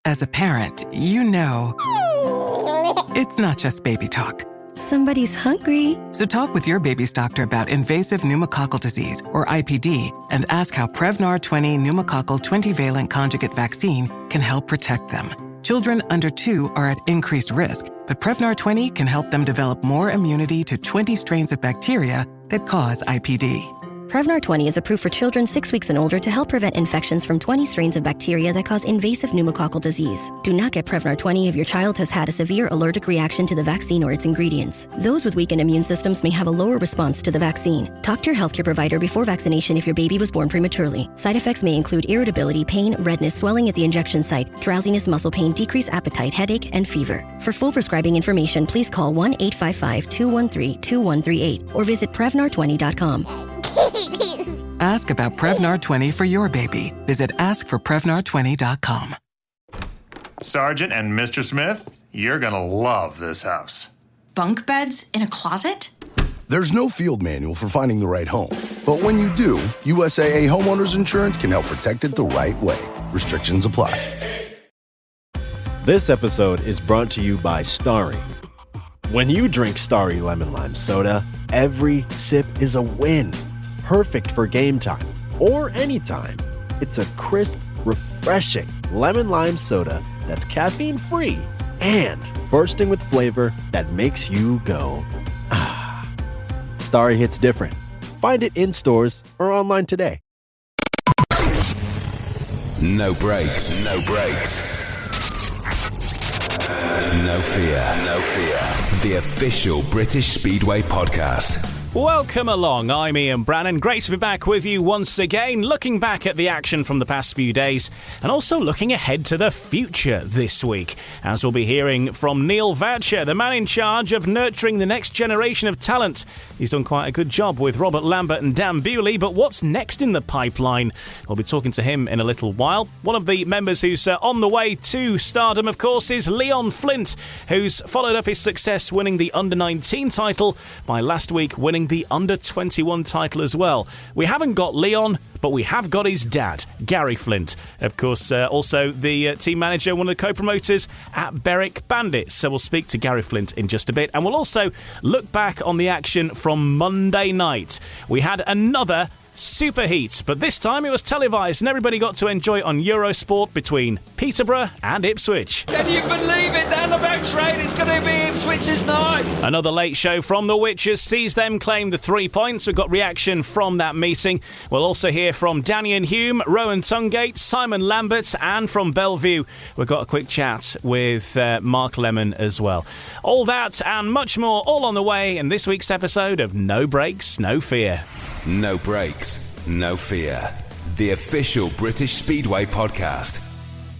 As a parent, you know it's not just baby talk. Somebody's hungry. So talk with your baby's doctor about invasive pneumococcal disease, or IPD, and ask how Prevnar 20 pneumococcal 20-valent conjugate vaccine can help protect them. Children under 2 are at increased risk, but Prevnar 20 can help them develop more immunity to 20 strains of bacteria that cause IPD. Prevnar 20 is approved for children 6 weeks and older to help prevent infections from 20 strains of bacteria that cause invasive pneumococcal disease. Do not get Prevnar 20 if your child has had a severe allergic reaction to the vaccine or its ingredients. Those with weakened immune systems may have a lower response to the vaccine. Talk to your healthcare provider before vaccination if your baby was born prematurely. Side effects may include irritability, pain, redness, swelling at the injection site, drowsiness, muscle pain, decreased appetite, headache, and fever. For full prescribing information, please call 1-855-213-2138 or visit Prevnar20.com. Ask about Prevnar 20 for your baby. Visit askforprevnar20.com. Sergeant and Mr. Smith, you're gonna love this house. Bunk beds in a closet? There's no field manual for finding the right home. But when you do, USAA Homeowners Insurance can help protect it the right way. Restrictions apply. This episode is brought to you by Starry. When you drink Starry Lemon Lime Soda, every sip is a win. Perfect for game time or anytime. It's a crisp, refreshing lemon lime soda that's caffeine-free and bursting with flavor that makes you go, ah. Starry hits different. Find it in stores or online today. No brakes. No brakes. No fear. No fear. The official British Speedway podcast. Welcome along, I'm Ian Brannan. Great to be back with you once again, looking back at the action from the past few days and also looking ahead to the future this week, as we'll be hearing from Neil Vatcher, the man in charge of nurturing the next generation of talent. He's done quite a good job with Robert Lambert and Dan Bewley, but what's next in the pipeline? We'll be talking to him in a little while. One of the members who's on the way to stardom, of course, is Leon Flint, who's followed up his success winning the Under-19 title by last week winning the Under-21 title as well. We haven't got Leon, but we have got his dad, Gary Flint. Of course, also the team manager, one of the co-promoters at Berwick Bandits. So we'll speak to Gary Flint in just a bit. And we'll also look back on the action from Monday night. We had another superheat, but this time it was televised and everybody got to enjoy it on Eurosport between Peterborough and Ipswich. Can you believe it? Down the back straight, it's going to be Ipswich's night. Another late show from the Witches sees them claim the 3 points. We've got reaction from that meeting. We'll also hear from Danny and Hume, Rowan Tungate, Simon Lambert, and from Bellevue we've got a quick chat with Mark Lemon as well. All that and much more all on the way in this week's episode of No Brakes, No Fear. No brakes, no fear. The official British Speedway podcast.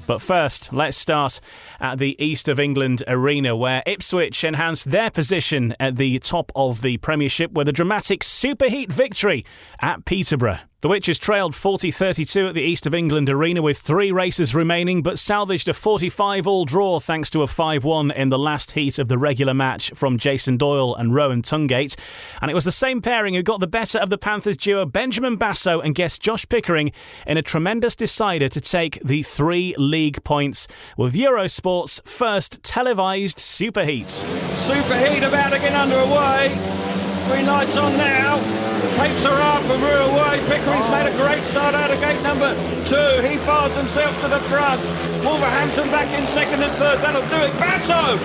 But first, let's start at the East of England arena, where Ipswich enhanced their position at the top of the Premiership with a dramatic superheat victory at Peterborough. The Witches trailed 40-32 at the East of England arena with 3 races remaining, but salvaged a 45-all draw thanks to a 5-1 in the last heat of the regular match from Jason Doyle and Rowan Tungate. And it was the same pairing who got the better of the Panthers duo Benjamin Basso and guest Josh Pickering in a tremendous decider to take the 3 league points with Eurosport's first televised superheat. Superheat about to get underway. Green lights on now. Tapes are up and we're away. Pickering's made a great start out of gate number 2. He fires himself to the front. Wolverhampton back in second and third. That'll do it. Basso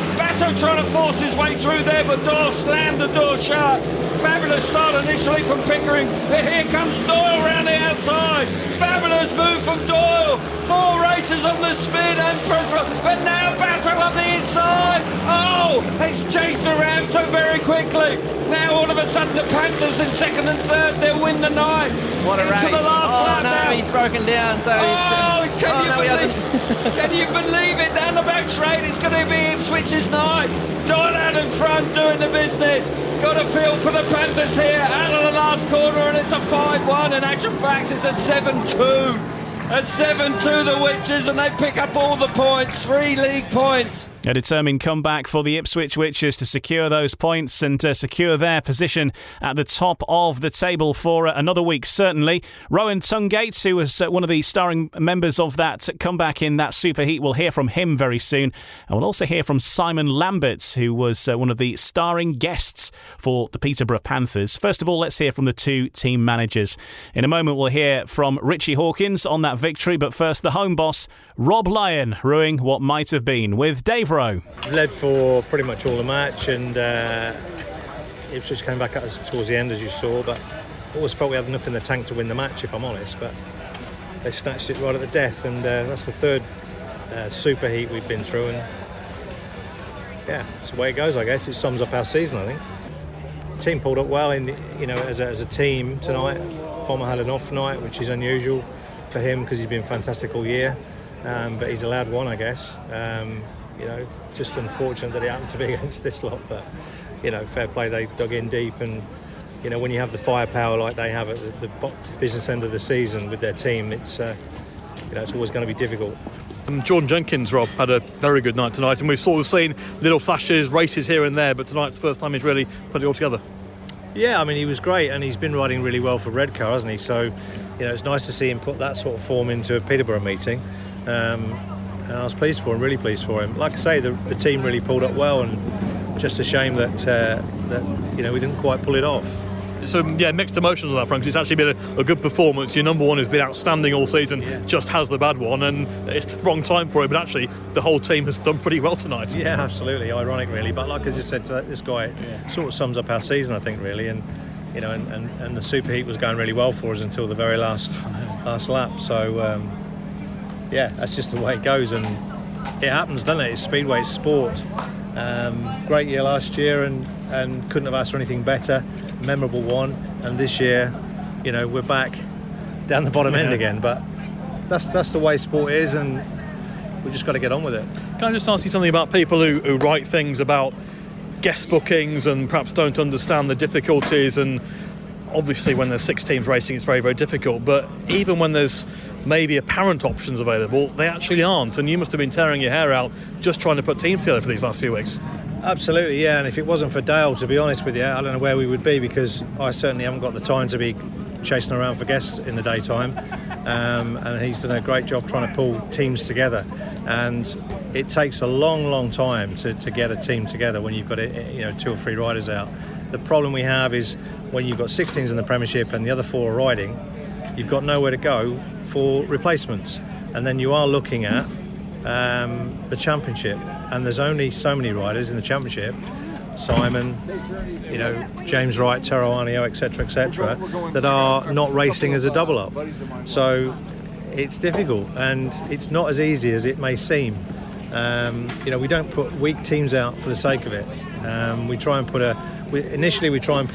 trying to force his way through there, but Doyle slammed the door shut. Fabulous start initially from Pickering. But here comes Doyle round the outside. Fabulous move from Doyle. 4 races on the spin and but now Basso up the inside. Oh, it's changed around so very quickly. Now all of a sudden the Panthers in second and third, they'll win the night. What a race. Into the last lap now. He's broken down. So can you believe it? Down the back straight, it's going to be Ipswich's night. Don out in front doing the business. Got a feel for the Panthers here out of the last corner, and it's a 5-1. In actual fact, it's a 7-2. At 7-2 the Witches, and they pick up all the points, 3 league points. A determined comeback for the Ipswich Witches to secure those points and secure their position at the top of the table for another week, certainly. Rowan Tungate, who was one of the starring members of that comeback in that superheat, we'll hear from him very soon. And we'll also hear from Simon Lambert, who was one of the starring guests for the Peterborough Panthers. First of all, let's hear from the two team managers. In a moment, we'll hear from Richie Hawkins on that victory, but first, the home boss, Rob Lyon, ruining what might have been with Dave Rowe. Led for pretty much all the match, and Ipswich came back at us towards the end, as you saw, but always felt we had enough in the tank to win the match, if I'm honest, but they snatched it right at the death, and that's the third superheat we've been through, and yeah, that's the way it goes, I guess. It sums up our season, I think. The team pulled up well as a team tonight. Bomber had an off night, which is unusual for him because he's been fantastic all year, but he's allowed one, I guess. Just unfortunate that it happened to be against this lot, but fair play, they dug in deep, and when you have the firepower like they have at the business end of the season with their team, it's always going to be difficult. Jordan Jenkins, Rob, had a very good night tonight, and we've sort of seen little flashes, races here and there, but tonight's the first time he's really put it all together. Yeah, I mean, he was great, and he's been riding really well for Redcar, hasn't he? So, it's nice to see him put that sort of form into a Peterborough meeting. And I was pleased for him, really pleased for him. Like I say, the team really pulled up well, and just a shame that we didn't quite pull it off. So, mixed emotions on that front. It's actually been a good performance. Your number one has been outstanding all season, just has the bad one, and it's the wrong time for him. But actually, the whole team has done pretty well tonight. Yeah, absolutely. Ironic, really. But like I just said, this guy sort of sums up our season, I think, really. And and the superheat was going really well for us until the very last lap. So, that's just the way it goes. And it happens, doesn't it? It's Speedway, it's sport. Great year last year, and couldn't have asked for anything better. Memorable one, and this year, we're back down the bottom end again. But that's the way sport is, and we just got to get on with it. Can I just ask you something about people who write things about guest bookings and perhaps don't understand the difficulties? And obviously, when there's 6 teams racing, it's very, very difficult. But even when there's maybe apparent options available, they actually aren't. And you must have been tearing your hair out just trying to put teams together for these last few weeks. Absolutely, yeah. And if it wasn't for Dale, to be honest with you, I don't know where we would be, because I certainly haven't got the time to be chasing around for guests in the daytime. And he's done a great job trying to pull teams together. And it takes a long, long time to get a team together when you've got 2 or 3 riders out. The problem we have is when you've got 16s in the Premiership and the other 4 are riding, you've got nowhere to go for replacements. And then you are looking at the Championship, and there's only so many riders in the Championship. Simon, James Wright, Tero Arnio, etc., that are not racing as a double up. So it's difficult, and it's not as easy as it may seem. We don't put weak teams out for the sake of it. We try and put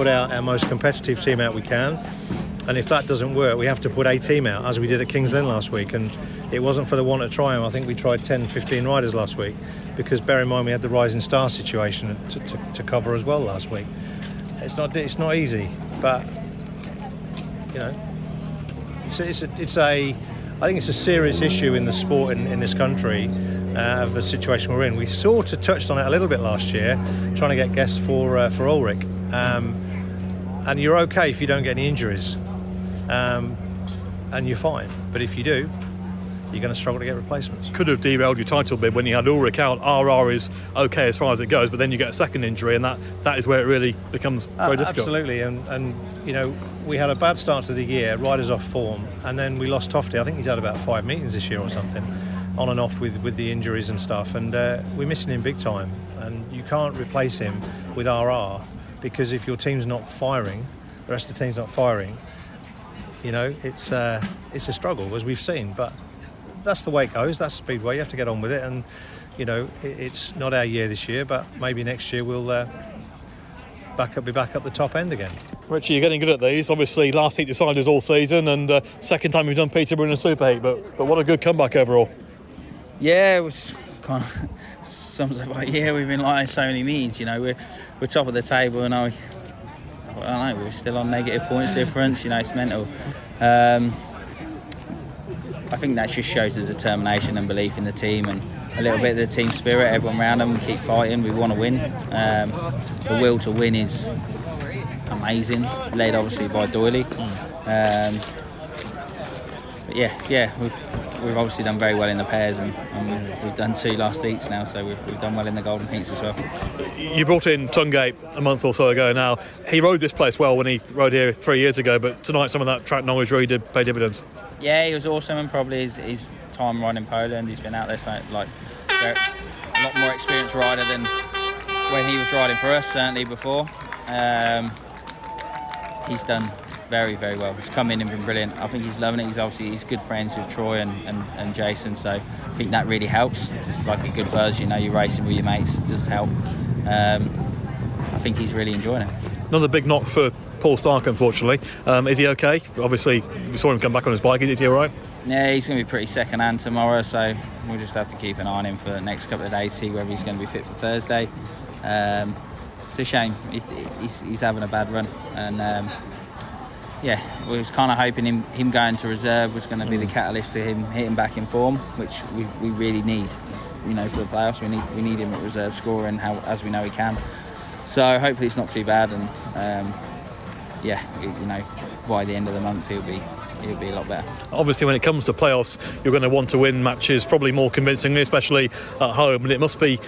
out our most competitive team out we can, and if that doesn't work, we have to put a team out, as we did at King's Lynn last week. And it wasn't for the want of trying. I think we tried 10, 15 riders last week, because bear in mind we had the Rising Star situation to cover as well last week. It's not easy, but I think it's a serious issue in the sport in this country, of the situation we're in. We sort of touched on it a little bit last year, trying to get guests for Ulrich, and you're okay if you don't get any injuries, and you're fine. But if you do, you're going to struggle to get replacements. Could have derailed your title bid when you had Ulrich out. RR is okay as far as it goes, but then you get a second injury, and that is where it really becomes very difficult. Absolutely, and we had a bad start to the year, riders off form, and then we lost Tofty. I think he's had about 5 meetings this year or something, on and off with the injuries and stuff, and we're missing him big time. And you can't replace him with RR, because if your team's not firing, the rest of the team's not firing, it's a struggle, as we've seen. But that's the way it goes. That's Speedway. You have to get on with it, and it's not our year this year, but maybe next year we'll be back up the top end again. Richie, you're getting good at these. Obviously, last heat deciders all season, and second time you've done Peterborough in a superheat. But what a good comeback overall. Yeah, it was kind of sums up our year. We've been like so many meetings. We're top of the table, and I don't know, we're still on negative points difference. It's mental. I think that just shows the determination and belief in the team, and a little bit of the team spirit. Everyone around them keep fighting. We want to win. The will to win is amazing, led obviously by Doyley. But we've obviously done very well in the pairs, and we've done 2 last heats now, so we've done well in the golden heats as well. You brought in Tungate a month or so ago now. He rode this place well when he rode here 3 years ago, but tonight some of that track knowledge really did pay dividends. Yeah, he was awesome, and probably his time riding in Poland, he's been out there a lot more experienced rider than when he was riding for us, certainly before. He's done very, very well. He's come in and been brilliant. I think he's loving it. He's good friends with Troy and Jason, so I think that really helps. It's like a good buzz, you're racing with your mates, does help. I think he's really enjoying it. Another big knock for Paul Stark, unfortunately. Is he okay? Obviously, we saw him come back on his bike. Is he all right? Yeah, he's going to be pretty second-hand tomorrow, so we'll just have to keep an eye on him for the next couple of days, see whether he's going to be fit for Thursday. It's a shame. He's having a bad run, and we was kind of hoping him going to reserve was going to be the catalyst to him hitting back in form, which we really need. For the playoffs, we need him at reserve scoring as we know he can. So hopefully it's not too bad, and by the end of the month he'll be a lot better. Obviously, when it comes to playoffs, you're going to want to win matches probably more convincingly, especially at home, and it must be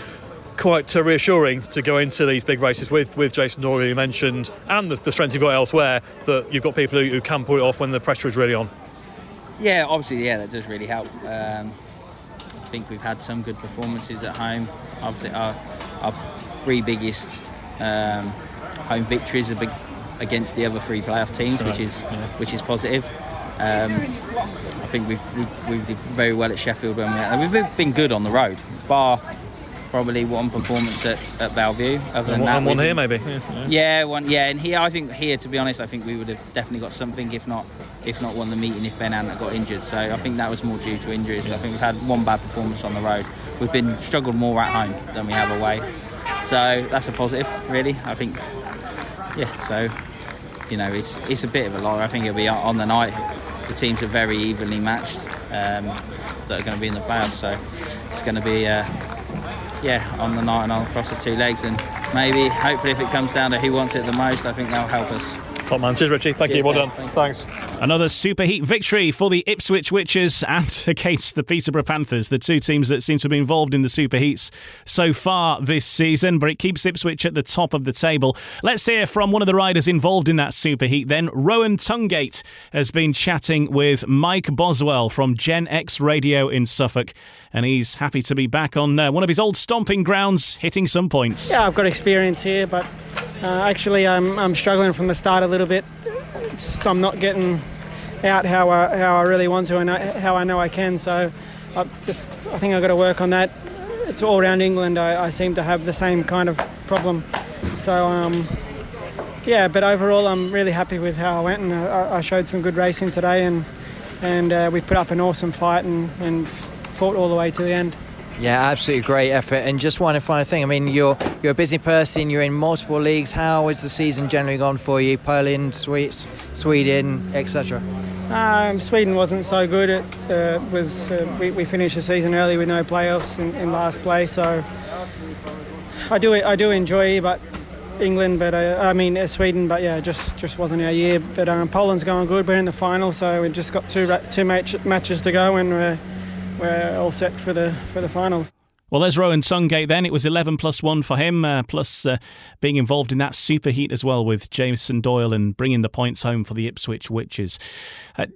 quite reassuring to go into these big races with Jason Doyle, you mentioned, and the strength you've got elsewhere, that you've got people who can pull it off when the pressure is really on. Yeah, obviously, that does really help. I think we've had some good performances at home. Obviously, our 3 biggest home victories are against the other 3 playoff teams, right, which is positive. I think we've did very well at Sheffield when we've been good on the road, bar probably one performance at Bellevue. Other than that, one here maybe. And here, I think to be honest, I think we would have definitely got something if not won the meeting if Ben hadn't got injured. So I think that was more due to injuries. I think we've had one bad performance on the road. We've been struggled more at home than we have away. So that's a positive, really. I think. So it's a bit of a lie. I think it'll be on the night. The teams are very evenly matched that are going to be in the playoffs. So it's going to be. On the night and on across the 2 legs, and maybe, hopefully, if it comes down to who wants it the most, I think that'll help us. Top man, cheers Richie, thank you, well done. Thanks. Another superheat victory for the Ipswich Witches and against the Peterborough Panthers, the 2 teams that seem to be involved in the superheats so far this season, but it keeps Ipswich at the top of the table. Let's hear from one of the riders involved in that superheat then. Rowan Tungate has been chatting with Mike Boswell from Gen X Radio in Suffolk, and he's happy to be back on one of his old stomping grounds, hitting some points. Yeah, I've got experience here, but actually I'm struggling from the start a little bit. I'm not getting out how I really want to and how I know I can, so I think I've got to work on that. It's all around England. I seem to have the same kind of problem. So but overall I'm really happy with how I went, and I showed some good racing today, and we put up an awesome fight and fought all the way to the end. Yeah, absolutely great effort. And just one final thing, I mean, you're a busy person, you're in multiple leagues. How has the season generally gone for you? Poland, Sweden, etc.? Sweden wasn't so good. We finished the season early with no playoffs in last place, so I do enjoy England, but Sweden, but yeah, just wasn't our year. But Poland's going good. We're in the final, so we just got two matches to go, and we're all set for the finals. Well, there's Rowan Tungate then. It was 11 plus 1 for him, plus being involved in that superheat as well with Jason Doyle and bringing the points home for the Ipswich Witches.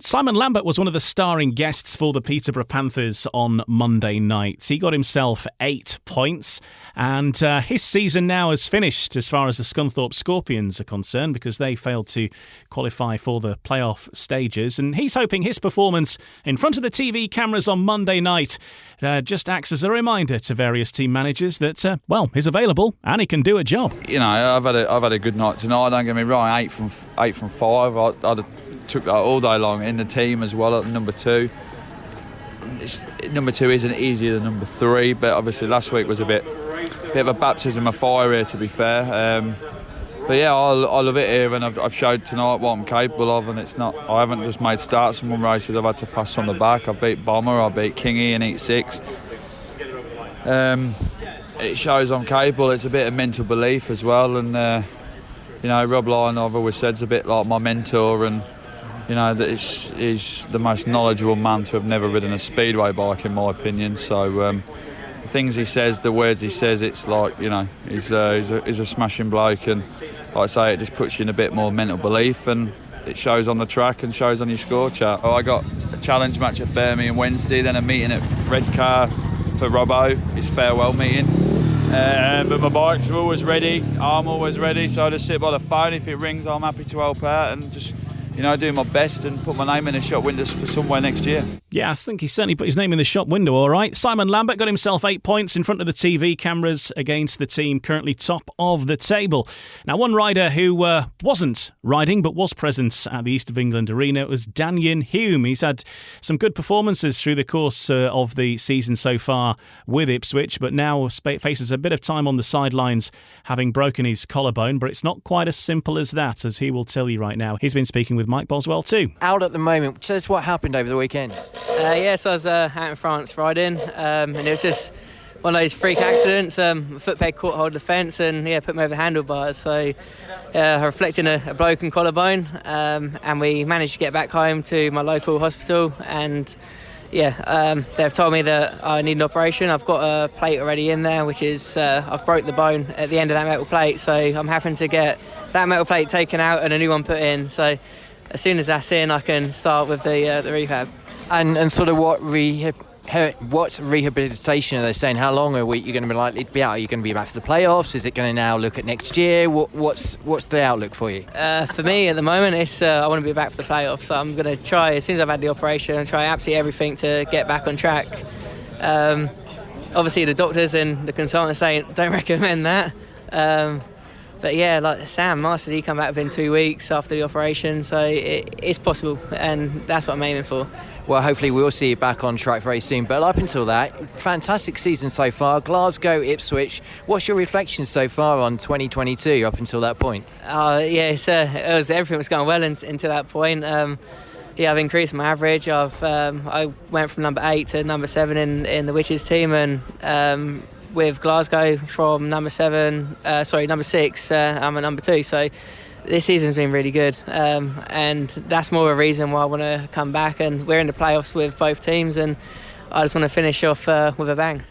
Simon Lambert was one of the starring guests for the Peterborough Panthers on Monday night. He got himself 8 points, and his season now is finished as far as the Scunthorpe Scorpions are concerned, because they failed to qualify for the playoff stages, and he's hoping his performance in front of the TV cameras on Monday night just acts as a reminder to various team managers that, he's available and he can do a job. I've had a good night tonight. Don't get me wrong. 8 from 5. I'd took that all day long in the team as well at number 2. Number 2 isn't easier than number 3, but obviously last week was a bit of a baptism of fire here. To be fair, But yeah, I love it here, and I've showed tonight what I'm capable of, and I haven't just made starts in one races. I've had to pass from the back. I beat Bomber, I beat Kingy in Heat 6. It shows I'm capable. It's a bit of mental belief as well, and Rob Lyon, I've always said, is a bit like my mentor, and that he's the most knowledgeable man to have never ridden a speedway bike, in my opinion. So the things he says, the words he says, it's like he's a smashing bloke, and like I say, it just puts you in a bit more mental belief, and it shows on the track and shows on your score chart. I got a challenge match at Birmingham Wednesday, then a meeting at Redcar for Robbo, his farewell meeting. But my bike's always ready, I'm always ready, so I just sit by the phone. If it rings, I'm happy to help out and just do my best and put my name in the shop windows for somewhere next year. Yeah, I think he certainly put his name in the shop window, all right. Simon Lambert got himself 8 points in front of the TV cameras against the team currently top of the table. Now, one rider who wasn't riding but was present at the East of England Arena was Daniel Hume. He's had some good performances through the course of the season so far with Ipswich, but now faces a bit of time on the sidelines, having broken his collarbone. But it's not quite as simple as that, as he will tell you right now. He's been speaking with Mike Boswell too. Out at the moment, tell us what happened over the weekend. Yes, I was out in France riding, and it was just one of those freak accidents. My foot peg caught hold of the fence and put me over the handlebars. So I reflected a broken collarbone, and we managed to get back home to my local hospital. And they've told me that I need an operation. I've got a plate already in there, which is I've broke the bone at the end of that metal plate. So I'm having to get that metal plate taken out and a new one put in. So as soon as that's in, I can start with the rehab. And sort of what rehabilitation are they saying? How long are you going to be likely to be out? Are you going to be back for the playoffs? Is it going to now look at next year? What's the outlook for you? For me at the moment, it's I want to be back for the playoffs. So I'm going to try, as soon as I've had the operation, try absolutely everything to get back on track. Obviously the doctors and the consultants don't recommend that. But yeah, like Sam Masters, he come back within 2 weeks after the operation, so it's possible, and that's what I'm aiming for. Well, hopefully we'll see you back on track very soon. But up until that, fantastic season so far. Glasgow, Ipswich. What's your reflections so far on 2022 up until that point? Everything was going well until that point. I've increased my average. I went from number 8 to number 7 in the Witches team, and with Glasgow from number 6, I'm a number 2. So this season's been really good, and that's more a reason why I want to come back. And we're in the playoffs with both teams, and I just want to finish off with a bang.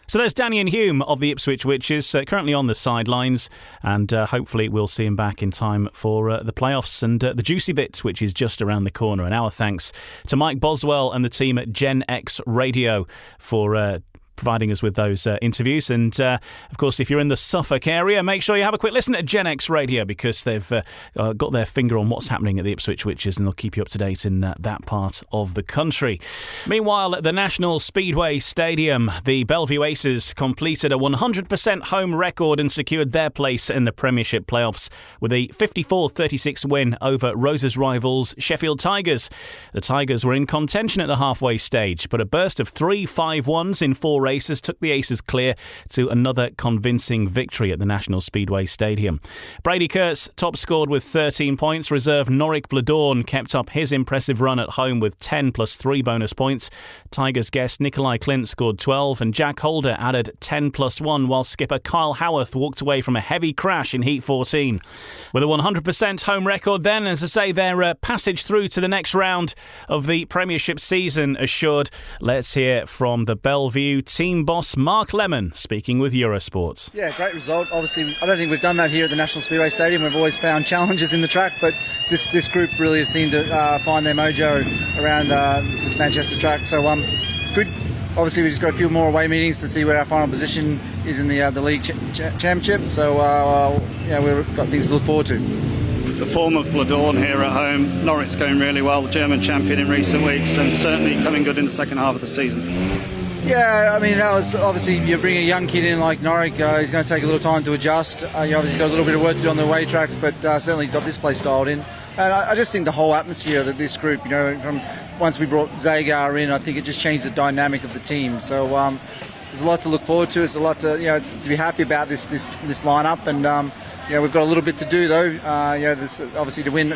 So there's Daniel Hume of the Ipswich Witches, currently on the sidelines, and hopefully we'll see him back in time for the playoffs and the juicy bit, which is just around the corner. And our thanks to Mike Boswell and the team at Gen X Radio for providing us with those interviews. And of course, if you're in the Suffolk area, make sure you have a quick listen at Gen X Radio, because they've got their finger on what's happening at the Ipswich Witches, and they'll keep you up to date in that part of the country. Meanwhile, at the National Speedway Stadium, the Bellevue Aces completed a 100% home record and secured their place in the Premiership playoffs with a 54-36 win over Rose's rivals Sheffield Tigers. The Tigers were in contention at the halfway stage, but a burst of 3 5-1s in 4 races took the Aces clear to another convincing victory at the National Speedway Stadium. Brady Kurtz top scored with 13 points. Reserve Norric Bladorn kept up his impressive run at home with 10 plus 3 bonus points. Tigers guest Nikolai Clint scored 12 and Jack Holder added 10 plus 1, while skipper Kyle Howarth walked away from a heavy crash in Heat 14. With a 100% home record then, as I say, their passage through to the next round of the Premiership season assured. Let's hear from the Bellevue team boss Mark Lemon speaking with Eurosport. Yeah, great result. Obviously, I don't think we've done that here at the National Speedway Stadium. We've always found challenges in the track, but this group really has seemed to find their mojo around this Manchester track. So good. Obviously, we've just got a few more away meetings to see where our final position is in the league championship. So we've got things to look forward to. The form of Bladorn here at home, Norwich going really well, the German champion in recent weeks, and certainly coming good in the second half of the season. Yeah, I mean, that was obviously, you bring a young kid in like Norric, he's going to take a little time to adjust. Obviously got a little bit of work to do on the away tracks, but certainly he's got this place dialed in. And I just think the whole atmosphere of this group, from once we brought Zagar in, I think it just changed the dynamic of the team. So there's a lot to look forward to. It's a lot to be happy about this lineup, and we've got a little bit to do though. This, obviously to win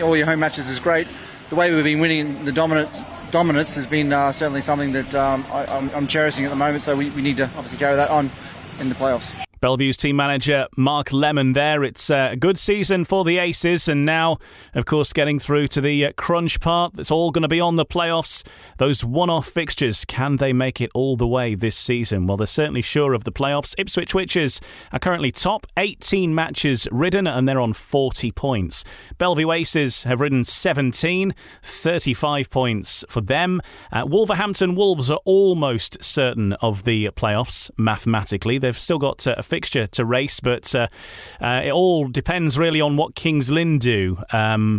all your home matches is great. The way we've been winning the dominance has been certainly something that I'm cherishing at the moment. So we need to obviously carry that on in the playoffs. Bellevue's team manager Mark Lemon there. It's a good season for the Aces, and now, of course, getting through to the crunch part. It's all going to be on the playoffs. Those one-off fixtures, can they make it all the way this season? Well, they're certainly sure of the playoffs. Ipswich Witches are currently top, 18 matches ridden, and they're on 40 points. Bellevue Aces have ridden 17, 35 points for them. Wolverhampton Wolves are almost certain of the playoffs, mathematically. They've still got a fixture to race, but it all depends really on what Kings Lynn do.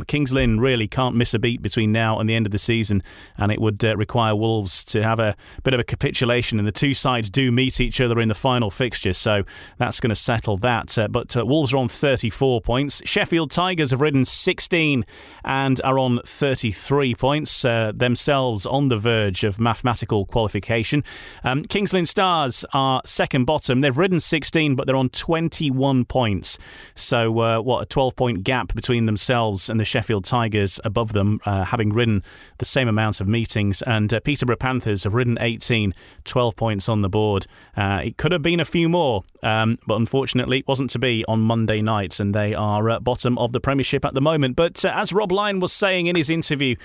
Kings Lynn really can't miss a beat between now and the end of the season, and it would require Wolves to have a bit of a capitulation, and the two sides do meet each other in the final fixture, so that's going to settle that. But Wolves are on 34 points. Sheffield Tigers have ridden 16 and are on 33 points, themselves on the verge of mathematical qualification. Kings Lynn Stars are second bottom. They've ridden 16, but they're on 21 points. So, a 12-point gap between themselves and the Sheffield Tigers above them, having ridden the same amount of meetings. And Peterborough Panthers have ridden 18, 12 points on the board. It could have been a few more, but unfortunately it wasn't to be on Monday night, and they are at bottom of the Premiership at the moment. But as Rob Lyon was saying in his interview,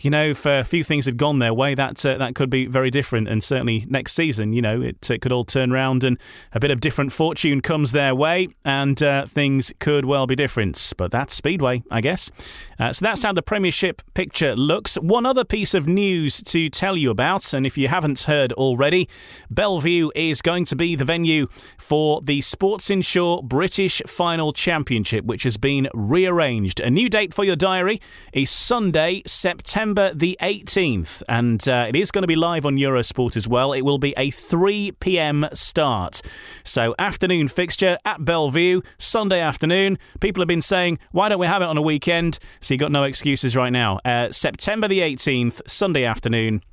if a few things had gone their way, that could be very different. And certainly next season, it could all turn round and a bit of different fortune comes their way, and things could well be different. But that's Speedway, I guess. So that's how the Premiership picture looks. One other piece of news to tell you about, and if you haven't heard already, Bellevue is going to be the venue for the Sports Insure British Final Championship, which has been rearranged. A new date for your diary is Sunday, September the 18th, and it is going to be live on Eurosport as well. It will be a 3 p.m. start. So afternoon fixture at Bellevue, Sunday afternoon. People have been saying, why don't we have it on a weekend? So you've got no excuses right now. September the 18th, Sunday afternoon.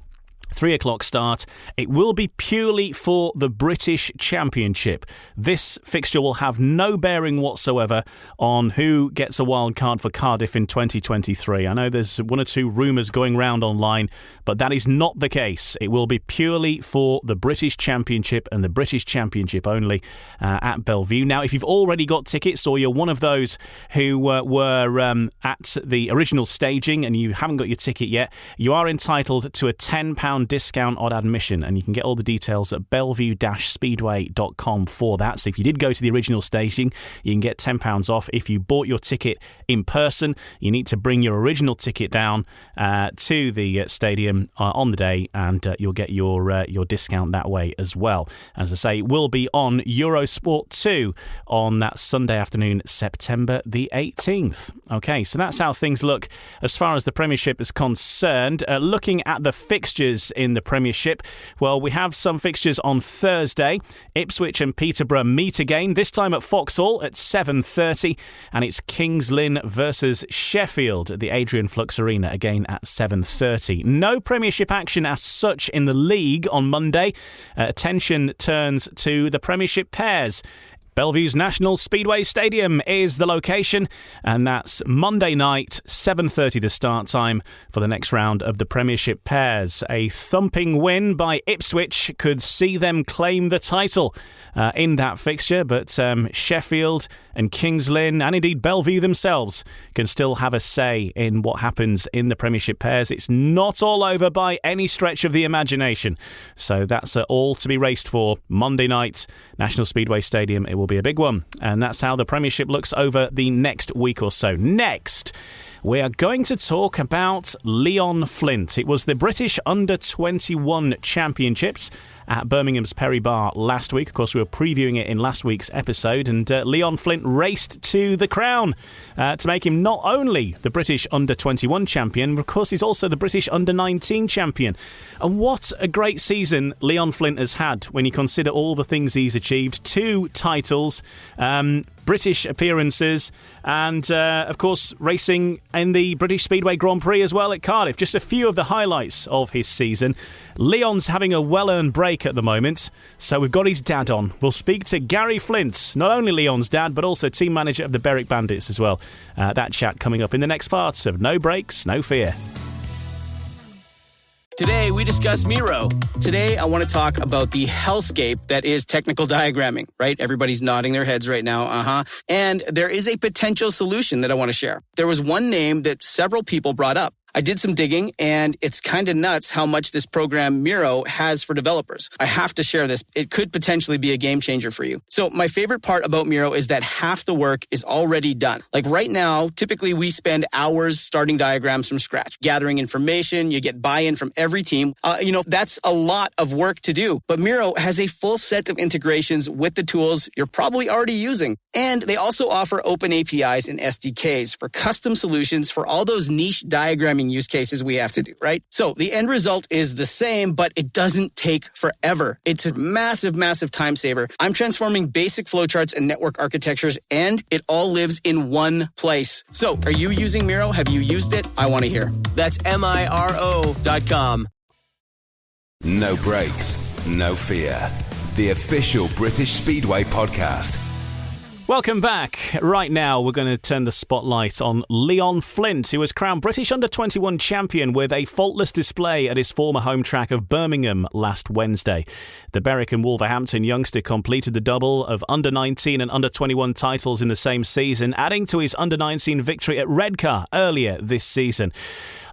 3 o'clock start. It will be purely for the British Championship. This fixture will have no bearing whatsoever on who gets a wild card for Cardiff in 2023. I know there's one or two rumours going round online, but that is not the case. It will be purely for the British Championship and the British Championship only at Bellevue. Now, if you've already got tickets, or you're one of those who were at the original staging and you haven't got your ticket yet, you are entitled to a £10 discount on admission, and you can get all the details at bellevue-speedway.com for that. So if you did go to the original staging, you can get £10 off. If you bought your ticket in person, you need to bring your original ticket down to the stadium on the day, and you'll get your discount that way as well. And as I say, it will be on Eurosport 2 on that Sunday afternoon, September the 18th. Okay, so that's how things look as far as the Premiership is concerned. Looking at the fixtures in the Premiership, well, we have some fixtures on Thursday. Ipswich and Peterborough meet again, this time at Foxhall at 7:30, and it's Kings Lynn versus Sheffield at the Adrian Flux Arena again at 7:30. No Premiership action as such in the league on Monday. Attention turns to the Premiership pairs. Bellevue's National Speedway Stadium is the location, and that's Monday night, 7:30 the start time for the next round of the Premiership pairs. A thumping win by Ipswich could see them claim the title in that fixture, but Sheffield and Kings Lynn, and indeed Bellevue themselves, can still have a say in what happens in the Premiership pairs. It's not all over by any stretch of the imagination. So that's all to be raced for Monday night, National Speedway Stadium. It will be a big one, and that's how the Premiership looks over the next week or so. Next, we are going to talk about Leon Flint. It was the British Under-21 Championships at Birmingham's Perry Bar last week. Of course, we were previewing it in last week's episode, and Leon Flint raced to the crown to make him not only the British Under-21 champion, but of course he's also the British Under-19 champion. And what a great season Leon Flint has had when you consider all the things he's achieved. 2 titles, British appearances, and of course racing in the British Speedway Grand Prix as well at Cardiff. Just a few of the highlights of his season. Leon's having a well-earned break at the moment, so we've got his dad on. We'll speak to Gary Flint, not only Leon's dad, but also team manager of the Berwick Bandits as well. That chat coming up in the next part of No Brakes, No Fear. Today, we discuss Miro. Today, I want to talk about the hellscape that is technical diagramming, right? Everybody's nodding their heads right now, And there is a potential solution that I want to share. There was one name that several people brought up. I did some digging, and it's kind of nuts how much this program Miro has for developers. I have to share this. It could potentially be a game changer for you. So my favorite part about Miro is that half the work is already done. Like right now, typically we spend hours starting diagrams from scratch, gathering information. You get buy-in from every team. That's a lot of work to do. But Miro has a full set of integrations with the tools you're probably already using. And they also offer open APIs and SDKs for custom solutions for all those niche diagramming use cases we have to do, right? So the end result is the same, but it doesn't take forever. It's a massive, massive time saver. I'm transforming basic flowcharts and network architectures, and it all lives in one place. So are you using Miro? Have you used it? I want to hear. That's MIRO.com. No Brakes, No Fear. The official British Speedway podcast. Welcome back. Right now, we're going to turn the spotlight on Leon Flint, who was crowned British Under-21 champion with a faultless display at his former home track of Birmingham last Wednesday. The Berwick and Wolverhampton youngster completed the double of Under-19 and Under-21 titles in the same season, adding to his Under-19 victory at Redcar earlier this season.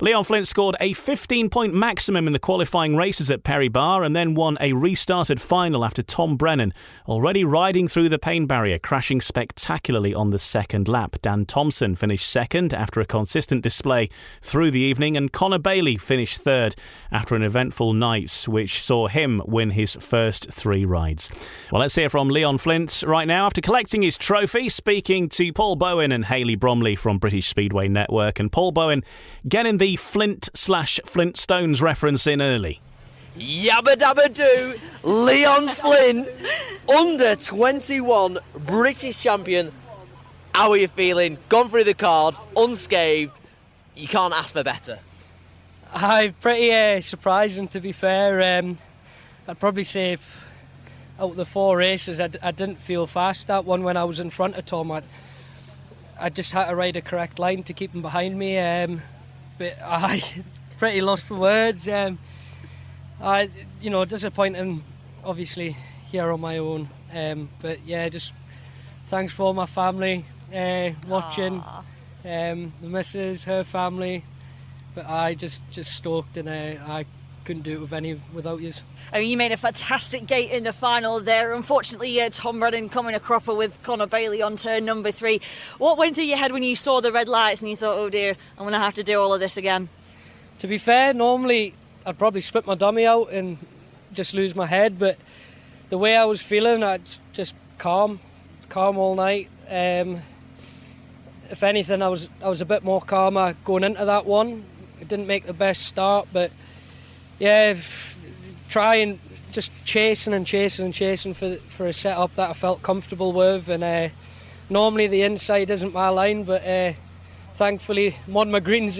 Leon Flint scored a 15-point maximum in the qualifying races at Perry Bar and then won a restarted final after Tom Brennan, already riding through the pain barrier, crashing spectacularly on the second lap. Dan Thompson finished second after a consistent display through the evening, and Connor Bailey finished third after an eventful night, which saw him win his first 3 rides. Well, let's hear from Leon Flint right now after collecting his trophy, speaking to Paul Bowen and Hayley Bromley from British Speedway Network. And Paul Bowen getting the Flint/Flintstones reference in early. Yabba dabba do, Leon Flint, Under-21 British champion. How are you feeling? Gone through the card, unscathed. You can't ask for better. Pretty surprising, to be fair. I'd probably say out of the 4 races, I didn't feel fast. That one when I was in front of Tom, I just had to ride a correct line to keep him behind me. But I pretty lost for words. Disappointing, obviously, here on my own. But yeah, just thanks for all my family watching, the missus, her family. But I just stoked, and I couldn't do it without you. I mean, you made a fantastic gate in the final there. Unfortunately, Tom Brennan coming a cropper with Connor Bailey on turn number 3. What went through your head when you saw the red lights and you thought, oh dear, I'm going to have to do all of this again? To be fair, normally I'd probably spit my dummy out and just lose my head, but the way I was feeling, I just calm all night. If anything, I was a bit more calmer going into that one. It didn't make the best start, but yeah, trying, just chasing for a setup that I felt comfortable with. And normally the inside isn't my line, but thankfully Mon McGreen's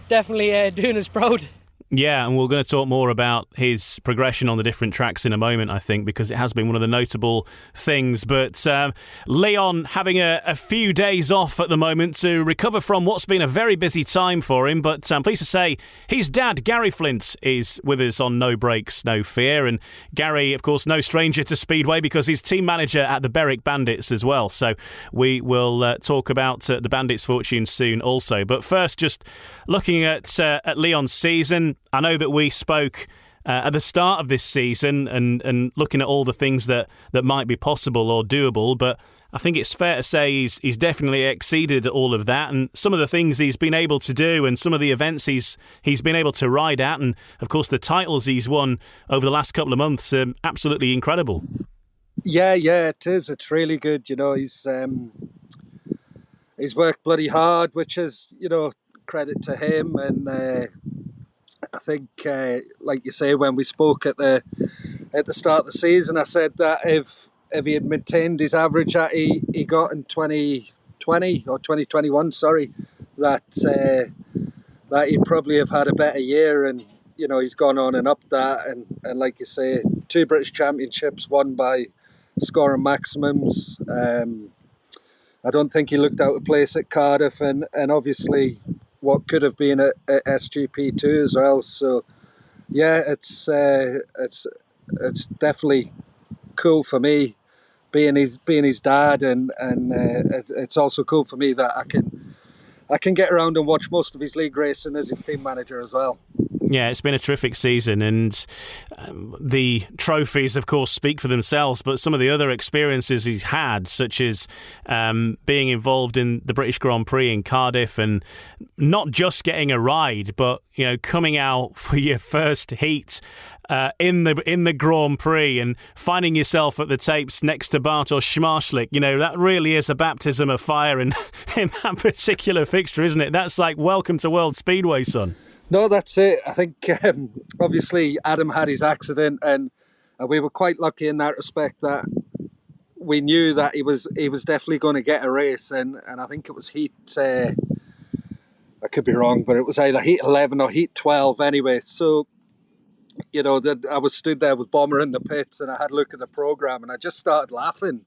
definitely doing us proud. Yeah, and we're going to talk more about his progression on the different tracks in a moment, I think, because it has been one of the notable things. But Leon having a few days off at the moment to recover from what's been a very busy time for him. But I'm pleased to say his dad, Gary Flint, is with us on No Brakes, No Fear. And Gary, of course, no stranger to Speedway because he's team manager at the Berwick Bandits as well. So we will talk about the Bandits' fortunes soon also. But first, just looking at Leon's season, I know that we spoke at the start of this season and looking at all the things that might be possible or doable, but I think it's fair to say he's definitely exceeded all of that, and some of the things he's been able to do and some of the events he's been able to ride at, and of course the titles he's won over the last couple of months are absolutely incredible. Yeah, it is. It's really good. He's worked bloody hard, which is, credit to him. And I think, like you say, when we spoke at the start of the season, I said that if if he had maintained his average that he got in 2020 or 2021, that he'd probably have had a better year. And he's gone on and upped that, and like you say, 2 British Championships won by scoring maximums. I don't think he looked out of place at Cardiff, and obviously what could have been at SGP2 as well. So yeah, it's definitely cool for me being his dad, and it's also cool for me that I can get around and watch most of his league racing as his team manager as well. Yeah, it's been a terrific season, and the trophies, of course, speak for themselves, but some of the other experiences he's had, such as being involved in the British Grand Prix in Cardiff, and not just getting a ride, but coming out for your first heat in the Grand Prix and finding yourself at the tapes next to Bartosz Zmarzlik, that really is a baptism of fire in that particular fixture, isn't it? That's like welcome to World Speedway, son. No, that's it. I think obviously Adam had his accident, and we were quite lucky in that respect that we knew that he was definitely going to get a race, and I think it was heat. I could be wrong, but it was either heat 11 or heat 12 anyway. So I was stood there with Bomber in the pits, and I had a look at the program, and I just started laughing.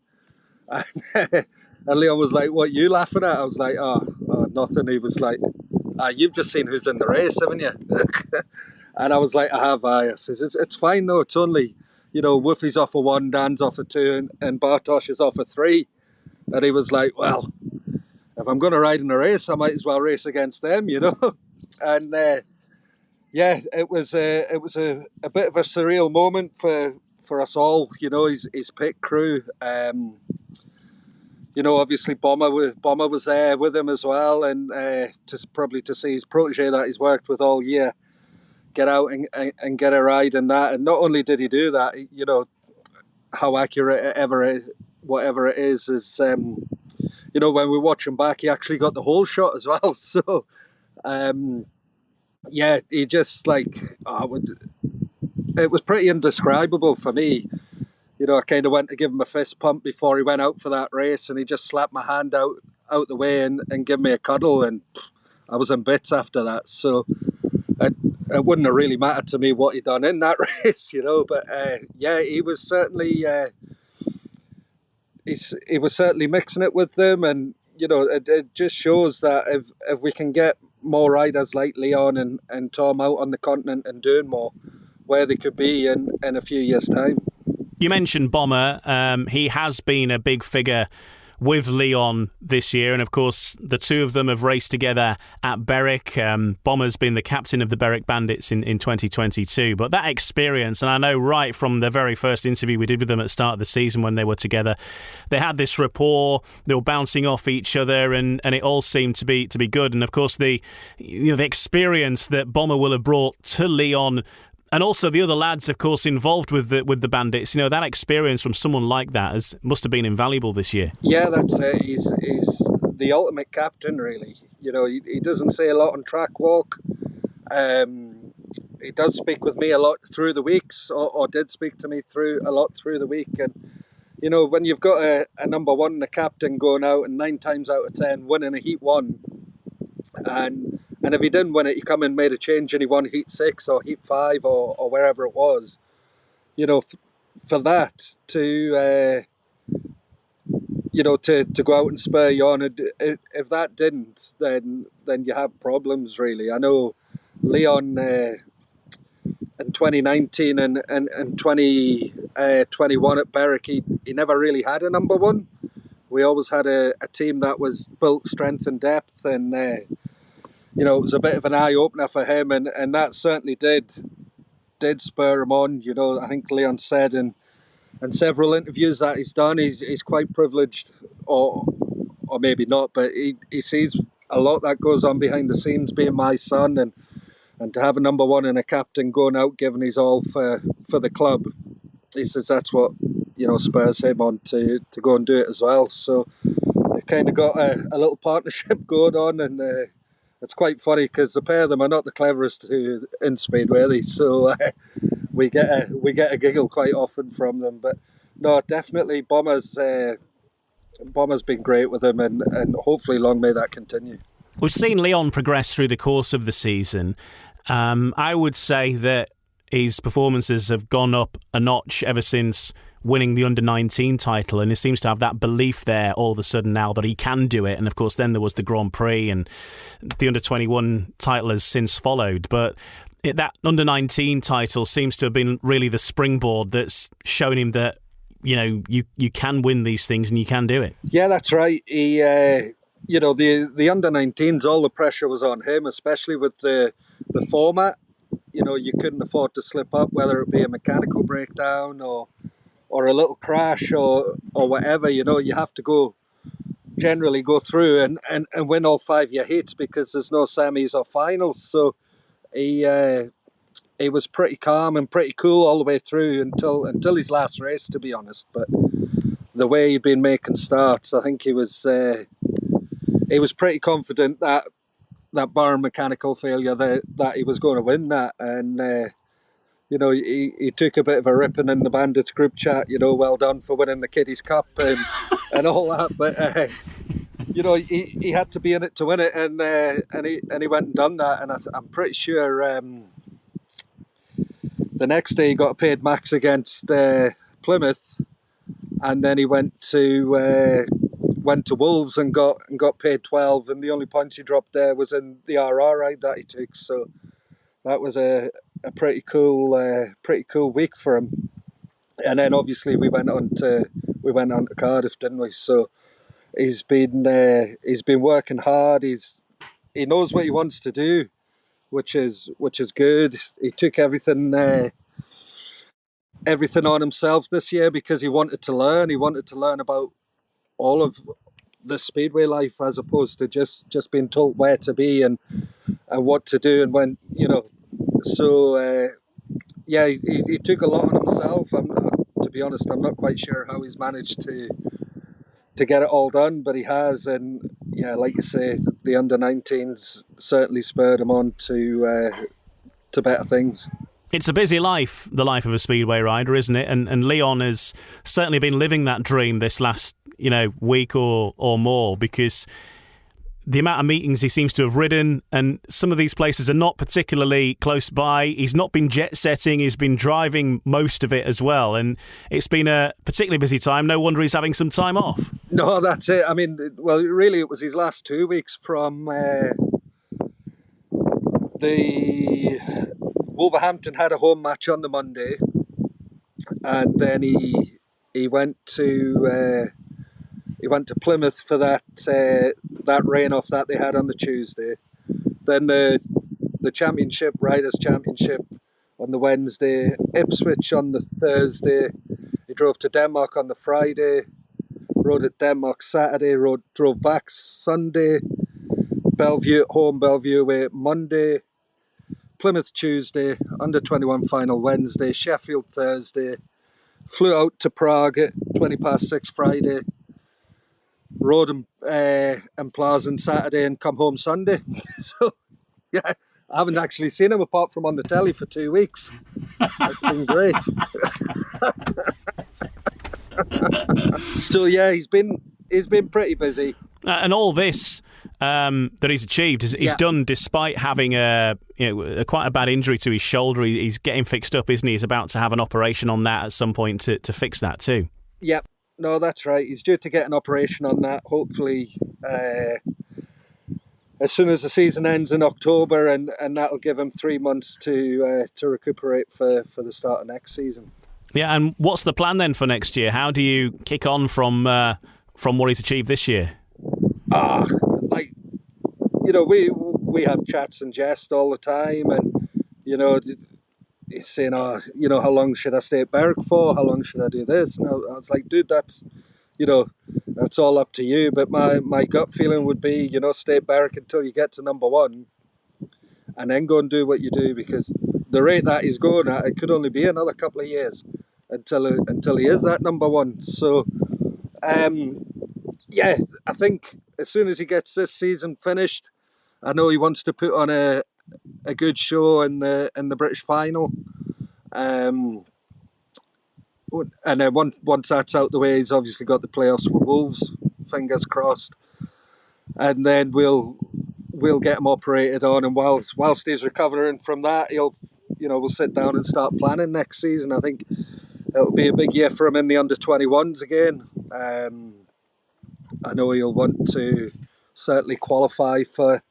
And Leon was like, "What are you laughing at?" I was like, "Oh, nothing." He was like, "You've just seen who's in the race, haven't you?" And I was like, "I have." I says, "It's fine though. It's only, Woofy's off of 1, Dan's off of 2, and Bartosz is off of 3." And he was like, "Well, if I'm going to ride in a race, I might as well race against them, And yeah, it was a bit of a surreal moment for us all. His pit crew. Obviously Bomber was there with him as well, and to see his protege that he's worked with all year get out and get a ride in that. And not only did he do that, how accurate whatever it is when we watch him back, he actually got the whole shot as well. So yeah, he just it was pretty indescribable for me. I kind of went to give him a fist pump before he went out for that race, and he just slapped my hand out the way and gave me a cuddle, and I was in bits after that. So it wouldn't have really mattered to me what he'd done in that race, But yeah, he was certainly he was certainly mixing it with them, and it just shows that if we can get more riders like Leon and Tom out on the continent and doing more, where they could be in a few years' time. You mentioned Bomber. He has been a big figure with Leon this year, and of course the two of them have raced together at Berwick. Bomber's been the captain of the Berwick Bandits in 2022, but that experience, and I know right from the very first interview we did with them at the start of the season when they were together, they had this rapport, they were bouncing off each other, and it all seemed to be good. And of course the experience that Bomber will have brought to Leon, and also the other lads, of course, involved with the Bandits, that experience from someone like that must have been invaluable this year. Yeah, that's it. He's the ultimate captain, really. He doesn't say a lot on track walk. He does speak with me a lot through the weeks, or did speak to me a lot through the week. And, when you've got a number one and a captain going out and 9 times out of 10 winning a Heat 1, and if he didn't win it, he come and made a change and he won Heat 6 or Heat 5 or wherever it was. For that to go out and spur you on, if that didn't, then you have problems, really. I know Leon in 2019 and 2021 at Berwick, he never really had a number one. We always had a team that was built strength and depth, and it was a bit of an eye-opener for him, and that certainly did spur him on. I think Leon said in several interviews that he's done, he's quite privileged, or maybe not, but he sees a lot that goes on behind the scenes, being my son, and to have a number one and a captain going out giving his all for the club. He says that's what spurs him on to go and do it as well. So they've kind of got a little partnership going on, and it's quite funny because the pair of them are not the cleverest in Speedway, so we get a giggle quite often from them. But no, definitely Bomber's been great with him, and hopefully long may that continue. We've seen Leon progress through the course of the season. I would say that his performances have gone up a notch ever since winning the under-19 title, and he seems to have that belief there all of a sudden now that he can do it. And of course then there was the Grand Prix, and the under-21 title has since followed. But that under-19 title seems to have been really the springboard that's shown him that, you know, you can win these things and you can do it. Yeah, that's right. He, you know, the under-19s, all the pressure was on him, especially with the format. You know, you couldn't afford to slip up, whether it be a mechanical breakdown or a little crash or whatever. You know, you have to generally go through and win all 5 of your heats because there's no semis or finals. So he was pretty calm and pretty cool all the way through until his last race, to be honest. But the way he'd been making starts, I think he was pretty confident that bar mechanical failure that he was going to win that. And you know, he took a bit of a ripping in the Bandits group chat, you know, well done for winning the Kiddies Cup and all that. But you know, he had to be in it to win it, and he went and done that. And I'm pretty sure the next day he got paid max against Plymouth, and then he went to Wolves and got paid 12, and the only points he dropped there was in the RR ride that he took. So that was a pretty cool week for him. And then obviously we went on to Cardiff, didn't we? So he's been working hard. He knows what he wants to do, which is good. He took everything on himself this year because he wanted to learn. He wanted to learn about all of the speedway life, as opposed to just being told where to be and what to do and when, you know. So yeah, he took a lot on himself. To be honest, I'm not quite sure how he's managed to get it all done, but he has. And yeah, like you say, the under-19s certainly spurred him on to better things. It's a busy life, the life of a speedway rider, isn't it? And Leon has certainly been living that dream this last, you know, week or more, because the amount of meetings he seems to have ridden, and some of these places are not particularly close by. He's not been jet setting, he's been driving most of it as well, and it's been a particularly busy time. No wonder he's having some time off. No, that's it. I mean, well, really it was his last 2 weeks from the Wolverhampton had a home match on the Monday, and then he went to Plymouth for that rain off that they had on the Tuesday. Then the Championship, Riders' Championship on the Wednesday, Ipswich on the Thursday. He drove to Denmark on the Friday, rode at Denmark Saturday, drove back Sunday, Bellevue at home, Bellevue away Monday, Plymouth Tuesday, under-21 final Wednesday, Sheffield Thursday, flew out to Prague at 6:20 Friday, rode in Plaza Saturday and come home Sunday. So, yeah, I haven't actually seen him apart from on the telly for 2 weeks. It's been great. So, yeah, he's been pretty busy. And all this that he's achieved, he's done despite having quite a bad injury to his shoulder. He's getting fixed up, isn't he? He's about to have an operation on that at some point to fix that too. Yep. No, that's right. He's due to get an operation on that, hopefully as soon as the season ends in October, and that'll give him 3 months to recuperate for the start of next season. Yeah, and what's the plan then for next year? How do you kick on from what he's achieved this year? Like, you know, we have chats and jest all the time, and you know, he's saying, you know, how long should I stay at Berwick for? How long should I do this? And I was like, dude, that's all up to you. But my gut feeling would be, you know, stay at Berwick until you get to number one, and then go and do what you do, because the rate that he's going at, it could only be another couple of years until he is that number one. So, yeah, I think as soon as he gets this season finished, I know he wants to put on a good show in the British final. and then once that's out the way, he's obviously got the playoffs with Wolves. Fingers crossed, and then we'll get him operated on. And whilst he's recovering from that, we'll sit down and start planning next season. I think it'll be a big year for him in the under-21s again. I know he'll want to certainly qualify for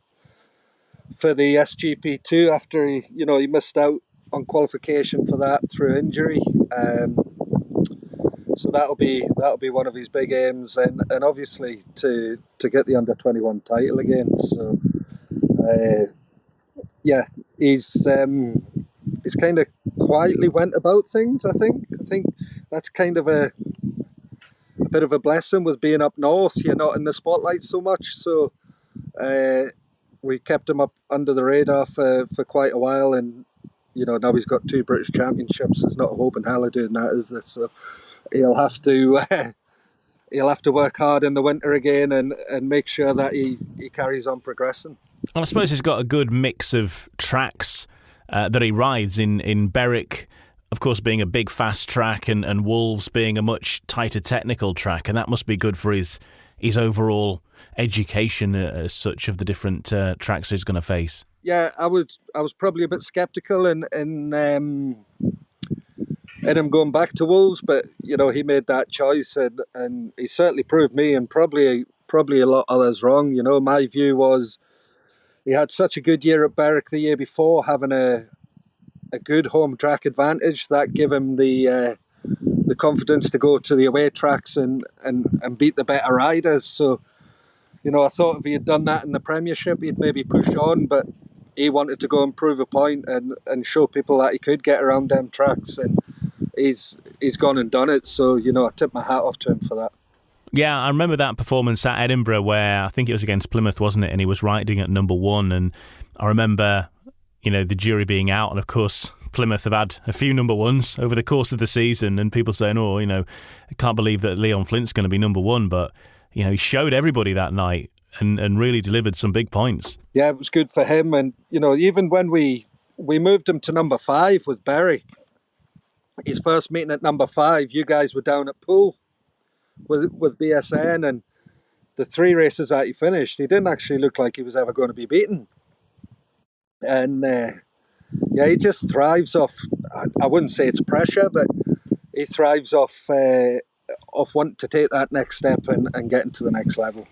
the SGP2 after he missed out on qualification for that through injury. So that'll be one of his big aims, and obviously to get the under-21 title again. So he's kind of quietly went about things. I think that's kind of a bit of a blessing with being up north. You're not in the spotlight so much, so we kept him up under the radar for quite a while, and now he's got 2 British championships. There's not a hope in hell of doing that, is there? So he'll have to work hard in the winter again and make sure that he carries on progressing. Well, I suppose he's got a good mix of tracks that he rides in Berwick, of course, being a big fast track, and Wolves being a much tighter technical track, and that must be good for his overall education as such of the different tracks he's going to face. Yeah, I was probably a bit sceptical in him going back to Wolves, but he made that choice, and he certainly proved me and probably a lot of others wrong. My view was he had such a good year at Berwick the year before, having a good home track advantage that gave him the confidence to go to the away tracks and beat the better riders. So I thought if he had done that in the Premiership, he'd maybe push on, but he wanted to go and prove a point and show people that he could get around them tracks, and he's gone and done it. So I tip my hat off to him for that. Yeah, I remember that performance at Edinburgh where I think it was against Plymouth, wasn't it? And he was riding at number 1, and I remember the jury being out, and of course Plymouth have had a few number 1s over the course of the season, and people saying, I can't believe that Leon Flint's going to be number 1, but he showed everybody that night and really delivered some big points. Yeah, it was good for him, and even when we moved him to number 5 with Berwick, his first meeting at number 5, you guys were down at Poole with BSN, and the 3 races that he finished, he didn't actually look like he was ever going to be beaten. And he just thrives off, I wouldn't say it's pressure, but he thrives off wanting to take that next step and getting to the next level.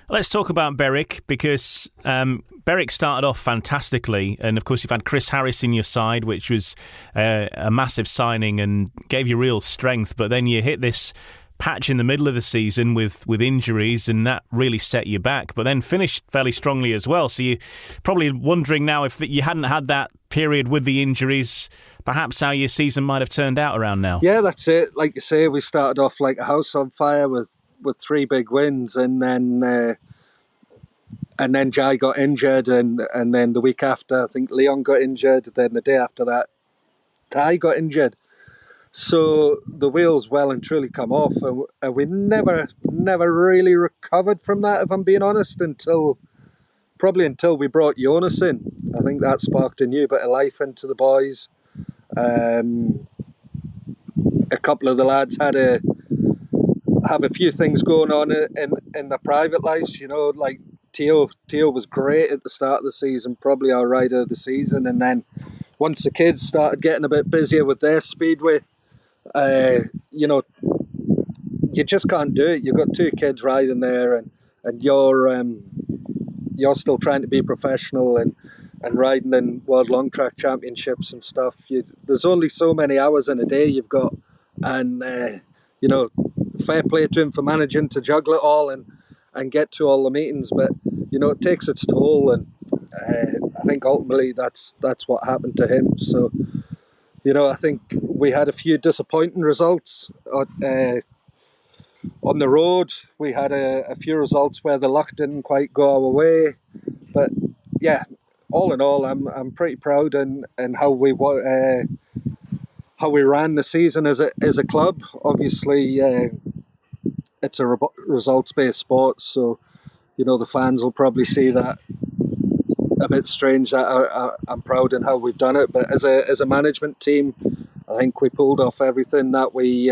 Let's talk about Berwick, because Berwick started off fantastically, and of course you've had Chris Harris in your side, which was a massive signing and gave you real strength, but then you hit this patch in the middle of the season with injuries, and that really set you back, but then finished fairly strongly as well. So you're probably wondering now, if you hadn't had that period with the injuries, perhaps how your season might have turned out around now. Yeah, that's it. Like you say, we started off like a house on fire with 3 big wins, and then Jai got injured, and then the week after I think Leon got injured, then the day after that Ty got injured. So the wheels well and truly come off, and we never really recovered from that, if I'm being honest, until we brought Jonas in. I think that sparked a new bit of life into the boys. A couple of the lads have a few things going on in their private lives, like Theo was great at the start of the season, probably our rider of the season, and then once the kids started getting a bit busier with their speedway, you just can't do it. You've got 2 kids riding there, and you're still trying to be professional and riding in World Long Track Championships and stuff. There's only so many hours in a day you've got, and fair play to him for managing to juggle it all and get to all the meetings, but it takes its toll, and I think ultimately that's what happened to him. So I think we had a few disappointing results on the road. We had a few results where the luck didn't quite go our way, but yeah, all in all, I'm pretty proud in how we ran the season as a club. Obviously, it's a results-based sport, so the fans will probably see that a bit strange that I'm proud in how we've done it. But as a management team, I think we pulled off everything that we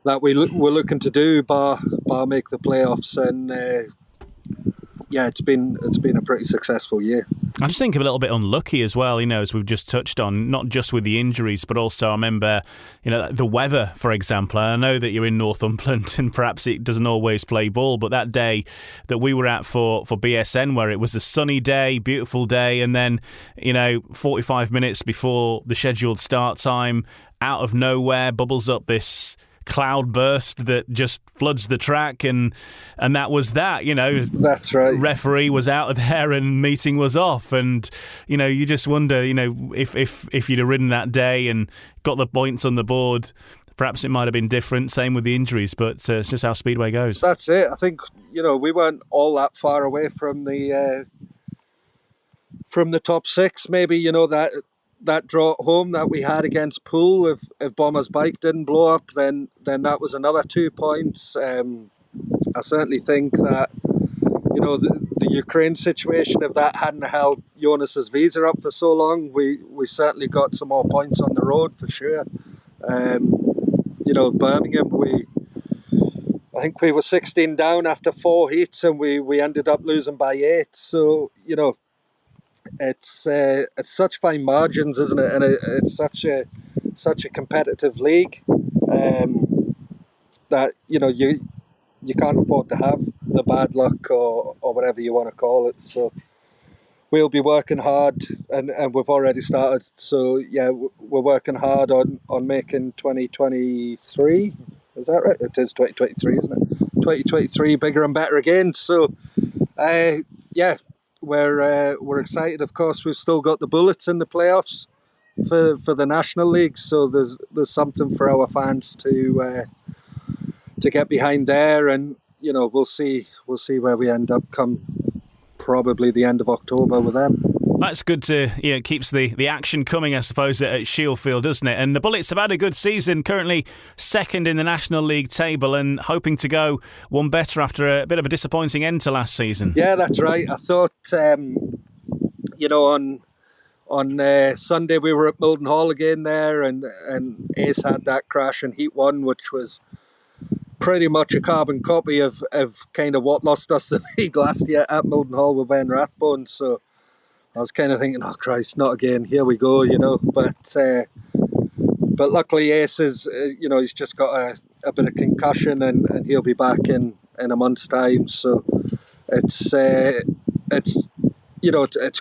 were looking to do, bar make the playoffs, and it's been a pretty successful year. I just think a little bit unlucky as well, as we've just touched on, not just with the injuries, but also I remember, the weather, for example. I know that you're in Northumberland and perhaps it doesn't always play ball, but that day that we were at for BSN, where it was a sunny day, beautiful day, and then, 45 minutes before the scheduled start time, out of nowhere, bubbles up this cloud burst that just floods the track, and that was that. That's right. Referee was out of there and meeting was off, and you just wonder, if you'd have ridden that day and got the points on the board, perhaps it might have been different. Same with the injuries, but it's just how Speedway goes. That's it. I think we weren't all that far away from the top six. Maybe that draw at home that we had against Poole, if Bomber's bike didn't blow up, then that was another 2 points. I certainly think that the Ukraine situation, if that hadn't held Jonas's visa up for so long, we certainly got some more points on the road for sure. Birmingham, I think we were 16 down after 4 heats, and we ended up losing by 8. So it's such fine margins, isn't it? And it's such a competitive league that you can't afford to have the bad luck or whatever you want to call it. So we'll be working hard, and we've already started. So yeah, we're working hard on making 2023. Is that right? It is 2023, isn't it? 2023 bigger and better again. So We're excited. Of course, we've still got the Bullets in the playoffs for the National League, so there's something for our fans to get behind there, and we'll see where we end up come probably the end of October with them. That's good to, it keeps the action coming, I suppose, at Shieldfield, doesn't it? And the Bullets have had a good season, currently second in the National League table and hoping to go one better after a bit of a disappointing end to last season. Yeah, that's right. I thought, on Sunday we were at Mildenhall again there, and Ace had that crash in Heat 1, which was pretty much a carbon copy of kind of what lost us the league last year at Mildenhall with Ben Rathbone. So I was kind of thinking, oh Christ, not again, here we go, but luckily Ace is, he's just got a bit of concussion, and he'll be back in a month's time. So it's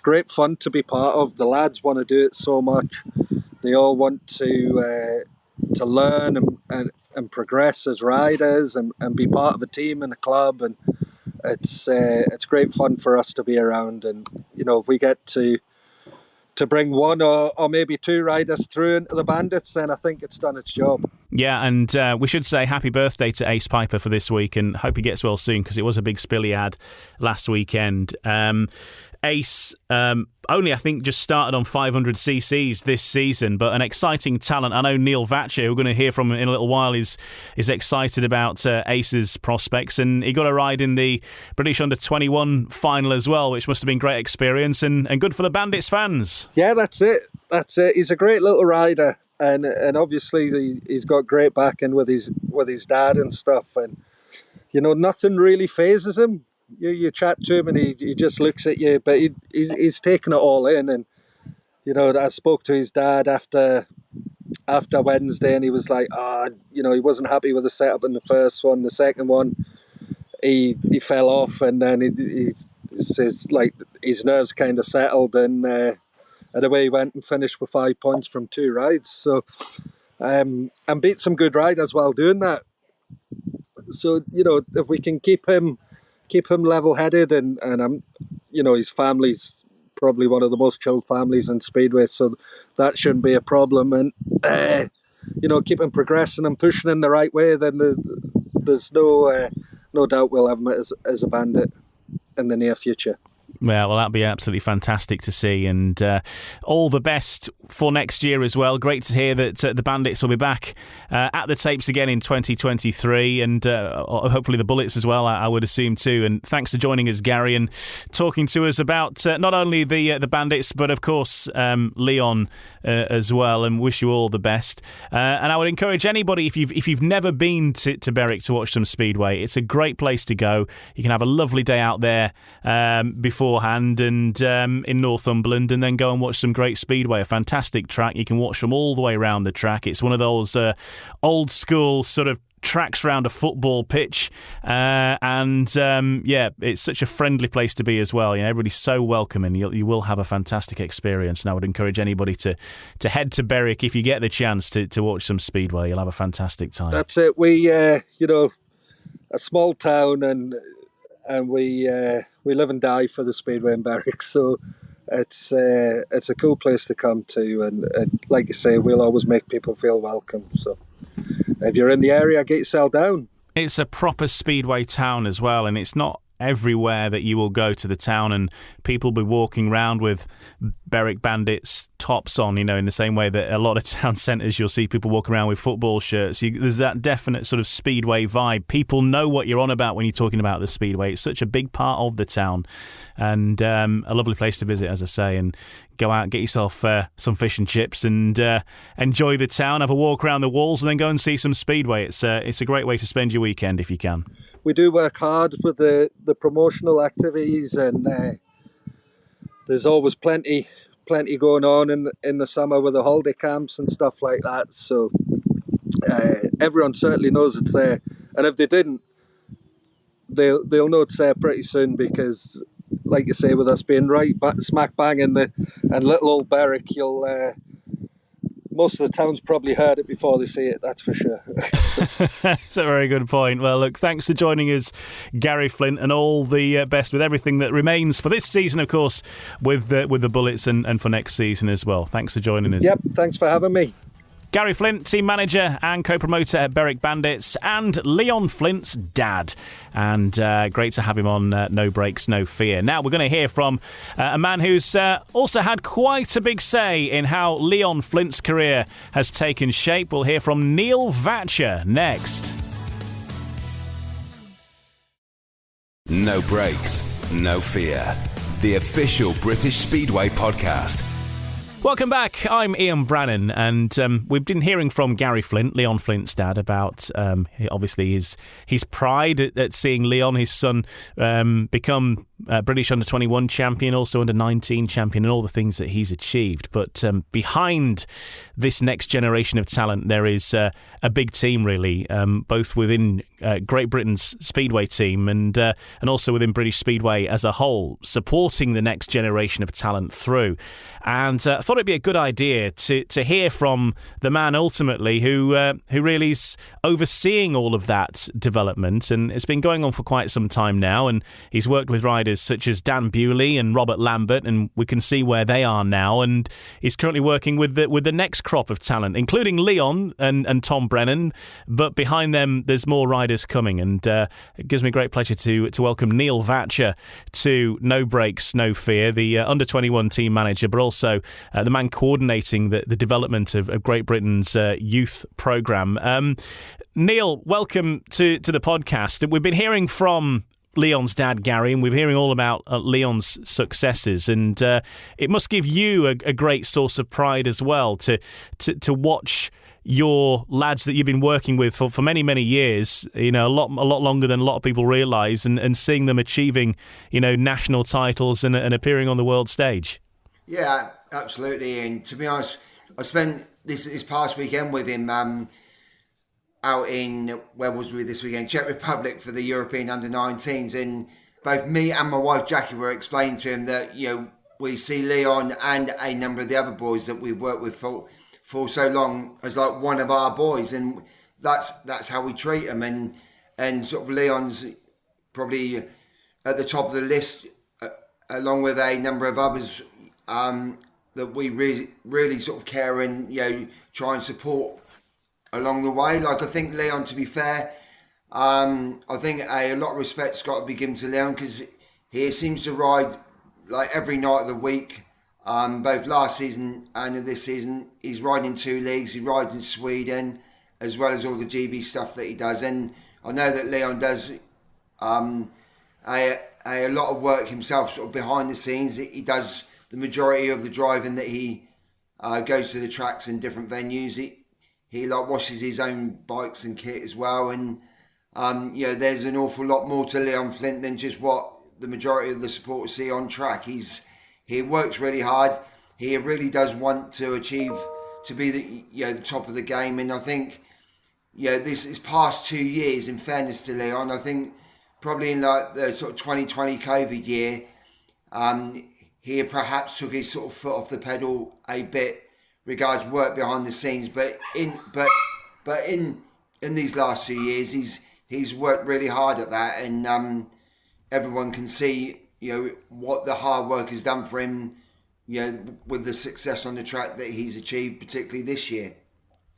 great fun to be part of. The lads want to do it so much. They all want to learn and progress as riders and be part of a team and a club, and it's great fun for us to be around. And if we get to bring one or maybe 2 riders through into the Bandits, then I think it's done its job. Yeah, and we should say happy birthday to Ace Piper for this week, and hope he gets well soon, because it was a big spill he had last weekend. Ace only, I think, just started on 500cc's this season, but an exciting talent. I know Neil Vatcher, who we're going to hear from in a little while, is excited about Ace's prospects, and he got a ride in the British Under-21 final as well, which must have been great experience and good for the Bandits fans. Yeah, that's it. He's a great little rider, and obviously he's got great backing with his dad and stuff, and nothing really phases him. You chat to him and he just looks at you, but he's taking it all in. And I spoke to his dad after Wednesday, and he was like, he wasn't happy with the setup in the first one. The second one, he fell off, and then he says like his nerves kind of settled, and away he went and finished with 5 points from 2 rides. So and beat some good riders while doing that. So if we can keep him level-headed, and his family's probably one of the most chilled families in Speedway, so that shouldn't be a problem. And keep him progressing and pushing in the right way, then there's no doubt we'll have him as a Bandit in the near future. Yeah, well, that'd be absolutely fantastic to see, and all the best for next year as well. Great to hear that the Bandits will be back at the tapes again in 2023, and hopefully the Bullets as well, I would assume too. And thanks for joining us, Gary, and talking to us about not only the Bandits, but of course Leon as well, and wish you all the best. And I would encourage anybody, if you've never been to Berwick to watch some Speedway, it's a great place to go. You can have a lovely day out there beforehand and in Northumberland, and then go and watch some great Speedway, a fantastic track. You can watch them all the way around the track. It's one of those old school sort of tracks around a football pitch, it's such a friendly place to be as well. Everybody's so welcoming. You will have a fantastic experience, and I would encourage anybody to head to Berwick if you get the chance to watch some Speedway. You'll have a fantastic time. That's it. We a small town, and we live and die for the Speedway in Berwick, so it's a cool place to come to, and like you say, we'll always make people feel welcome. So if you're in the area, get yourself down. It's a proper Speedway town as well, and it's not everywhere that you will go to the town and people will be walking around with Berwick Bandits tops on, in the same way that a lot of town centres you'll see people walk around with football shirts. There's that definite sort of Speedway vibe. People know what you're on about when you're talking about the Speedway. It's such a big part of the town, and a lovely place to visit, as I say, and go out and get yourself some fish and chips and enjoy the town, have a walk around the walls, and then go and see some Speedway. It's a great way to spend your weekend if you can. We do work hard with the promotional activities, and there's always plenty going on in the summer with the holiday camps and stuff like that. So everyone certainly knows it's there, and if they didn't, they'll know it's there pretty soon, because, like you say, with us being right smack bang in and little old Berwick, most of the town's probably heard it before they see it, that's for sure. That's a very good point. Well, look, thanks for joining us, Gary Flint, and all the best with everything that remains for this season, of course, with the Bullets and for next season as well. Thanks for joining us. Yep, thanks for having me. Gary Flint, team manager and co-promoter at Berwick Bandits, and Leon Flint's dad. And great to have him on No Brakes, No Fear. Now we're going to hear from a man who's also had quite a big say in how Leon Flint's career has taken shape. We'll hear from Neil Vatcher next. No Brakes, No Fear. The official British Speedway podcast. Welcome back. I'm Ian Brennan, and we've been hearing from Gary Flint, Leon Flint's dad, about obviously his pride at seeing Leon, his son, become British Under-21 champion, also Under-19 champion, and all the things that he's achieved. But behind this next generation of talent, there is a big team, really, both within Great Britain's Speedway team and also within British Speedway as a whole, supporting the next generation of talent through. And I thought it'd be a good idea to hear from the man ultimately who really is overseeing all of that development, and it's been going on for quite some time now. And he's worked with riders such as Dan Bewley and Robert Lambert, and we can see where they are now. And he's currently working with the next crop of talent, including Leon and Tom Brennan. But behind them, there's more riders coming, and it gives me great pleasure to welcome Neil Vatcher to No Brakes, No Fear, the Under-21 team manager, but also the man coordinating the development of Great Britain's youth programme. Neil, welcome to the podcast. We've been hearing from Leon's dad, Gary, and we're hearing all about Leon's successes, and it must give you a great source of pride as well to watch your lads that you've been working with for many, many years, a lot longer than a lot of people realise, and seeing them achieving, national titles and appearing on the world stage. Yeah, absolutely. And to be honest, I spent this past weekend with him out in, where was we this weekend? Czech Republic for the European Under-19s. And both me and my wife Jackie were explaining to him that, we see Leon and a number of the other boys that we've worked with for so long as like one of our boys. And that's how we treat them. And sort of Leon's probably at the top of the list, along with a number of others that we really sort of care and try and support along the way. Like, I think Leon, to be fair, I think a lot of respect's got to be given to Leon, because he seems to ride like every night of the week. Both last season and this season, he's riding 2 leagues. He rides in Sweden, as well as all the GB stuff that he does. And I know that Leon does a lot of work himself, sort of behind the scenes. He does the majority of the driving that he goes to the tracks and different venues. He like washes his own bikes and kit as well. And there's an awful lot more to Leon Flint than just what the majority of the supporters see on track. He works really hard. He really does want to achieve to be the top of the game. And I think this past 2 years, in fairness to Leon, I think probably in like the sort of 2020 COVID year, he perhaps took his sort of foot off the pedal a bit regards work behind the scenes. But in these last 2 years, he's worked really hard at that, and everyone can see what the hard work has done for him, with the success on the track that he's achieved, particularly this year.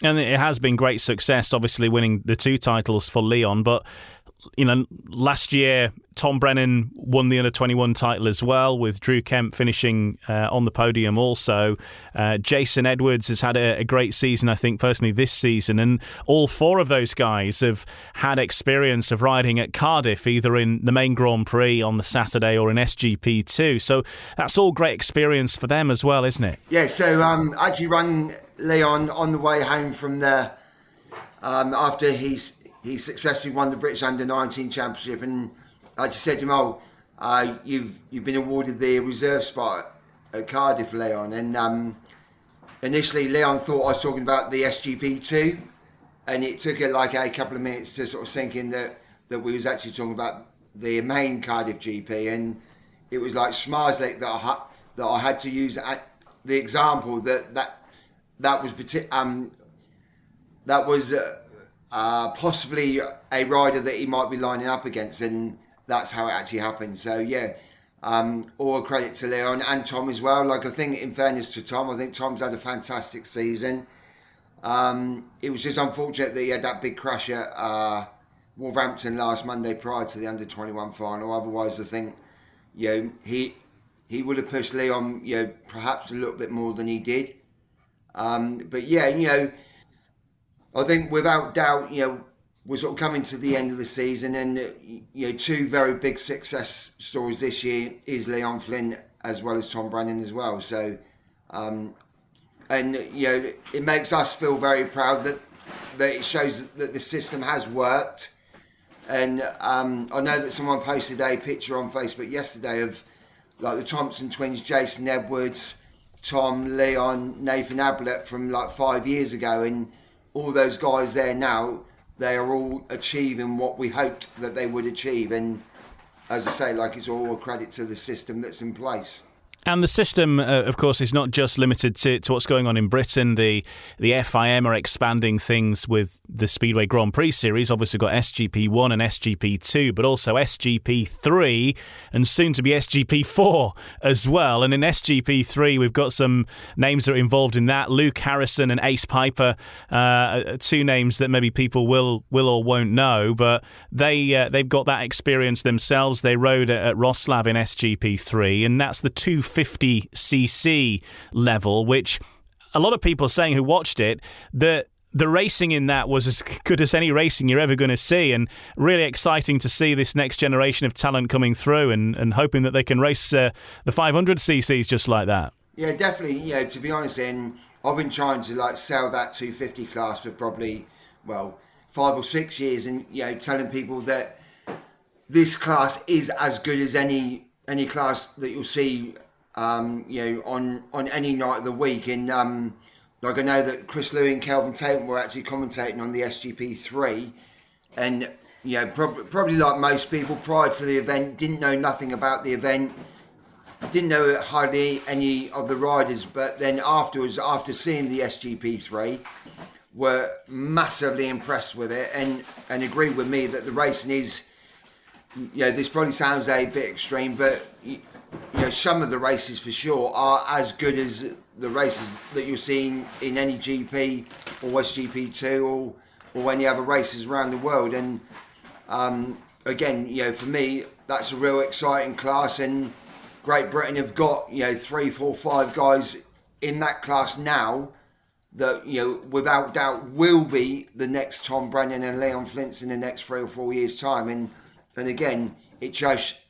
And it has been great success, obviously winning the 2 titles for Leon. But last year Tom Brennan won the Under-21 title as well, with Drew Kemp finishing on the podium also. Jason Edwards has had a great season, I think, personally, this season. And all 4 of those guys have had experience of riding at Cardiff, either in the main Grand Prix on the Saturday or in SGP2. So that's all great experience for them as well, isn't it? Yeah, so I actually rang Leon on the way home from there after he successfully won the British Under-19 Championship, and I just said to him, you've been awarded the reserve spot at Cardiff, Leon. And initially Leon thought I was talking about the SGP2, and it took it like a couple of minutes to sort of sink in that we was actually talking about the main Cardiff GP. And it was like Zmarzlik that I had to use the example that was possibly a rider that he might be lining up against, and that's how it actually happened. So all credit to Leon and Tom as well. Like, I think, in fairness to Tom, I think Tom's had a fantastic season. It was just unfortunate that he had that big crash at Wolverhampton last Monday prior to the Under-21 final. Otherwise, I think he would have pushed Leon perhaps a little bit more than he did. But I think without doubt, we're sort of coming to the end of the season, and 2 very big success stories this year is Leon Flint as well as Tom Brennan as well. So, it makes us feel very proud that it shows that the system has worked. And I know that someone posted a picture on Facebook yesterday of like the Thompson twins, Jason Edwards, Tom, Leon, Nathan Ablett from like 5 years ago, and all those guys there now, they are all achieving what we hoped that they would achieve. And as I say, like, it's all a credit to the system that's in place. And the system, of course, is not just limited to what's going on in Britain. The FIM are expanding things with the Speedway Grand Prix series. Obviously got SGP1 and SGP2, but also SGP3 and soon to be SGP4 as well. And in SGP3, we've got some names that are involved in that. Luke Harrison and Ace Piper, 2 names that maybe people will or won't know, but they've got that experience themselves. They rode at Roslav in SGP3, and that's the 250cc level, which a lot of people are saying who watched it that the racing in that was as good as any racing you're ever going to see, and really exciting to see this next generation of talent coming through, and hoping that they can race the 500cc's just like that. Yeah, definitely. To be honest, and I've been trying to sell that 250 class for probably 5 or 6 years, and telling people that this class is as good as any class that you'll see on any night of the week. And I know that Chris Louie and Kelvin Tate were actually commentating on the SGP3, and probably like most people prior to the event, didn't know nothing about the event, didn't know hardly any of the riders, but then afterwards, after seeing the SGP3, were massively impressed with it, and agree with me that the racing is, this probably sounds a bit extreme, but some of the races for sure are as good as the races that you're seeing in any GP or SGP2 or any other races around the world. And again, for me, that's a real exciting class, and Great Britain have got 3, 4, 5 guys in that class now that without doubt will be the next Tom Brennan and Leon Flints in the next 3 or 4 years' time. And again, it just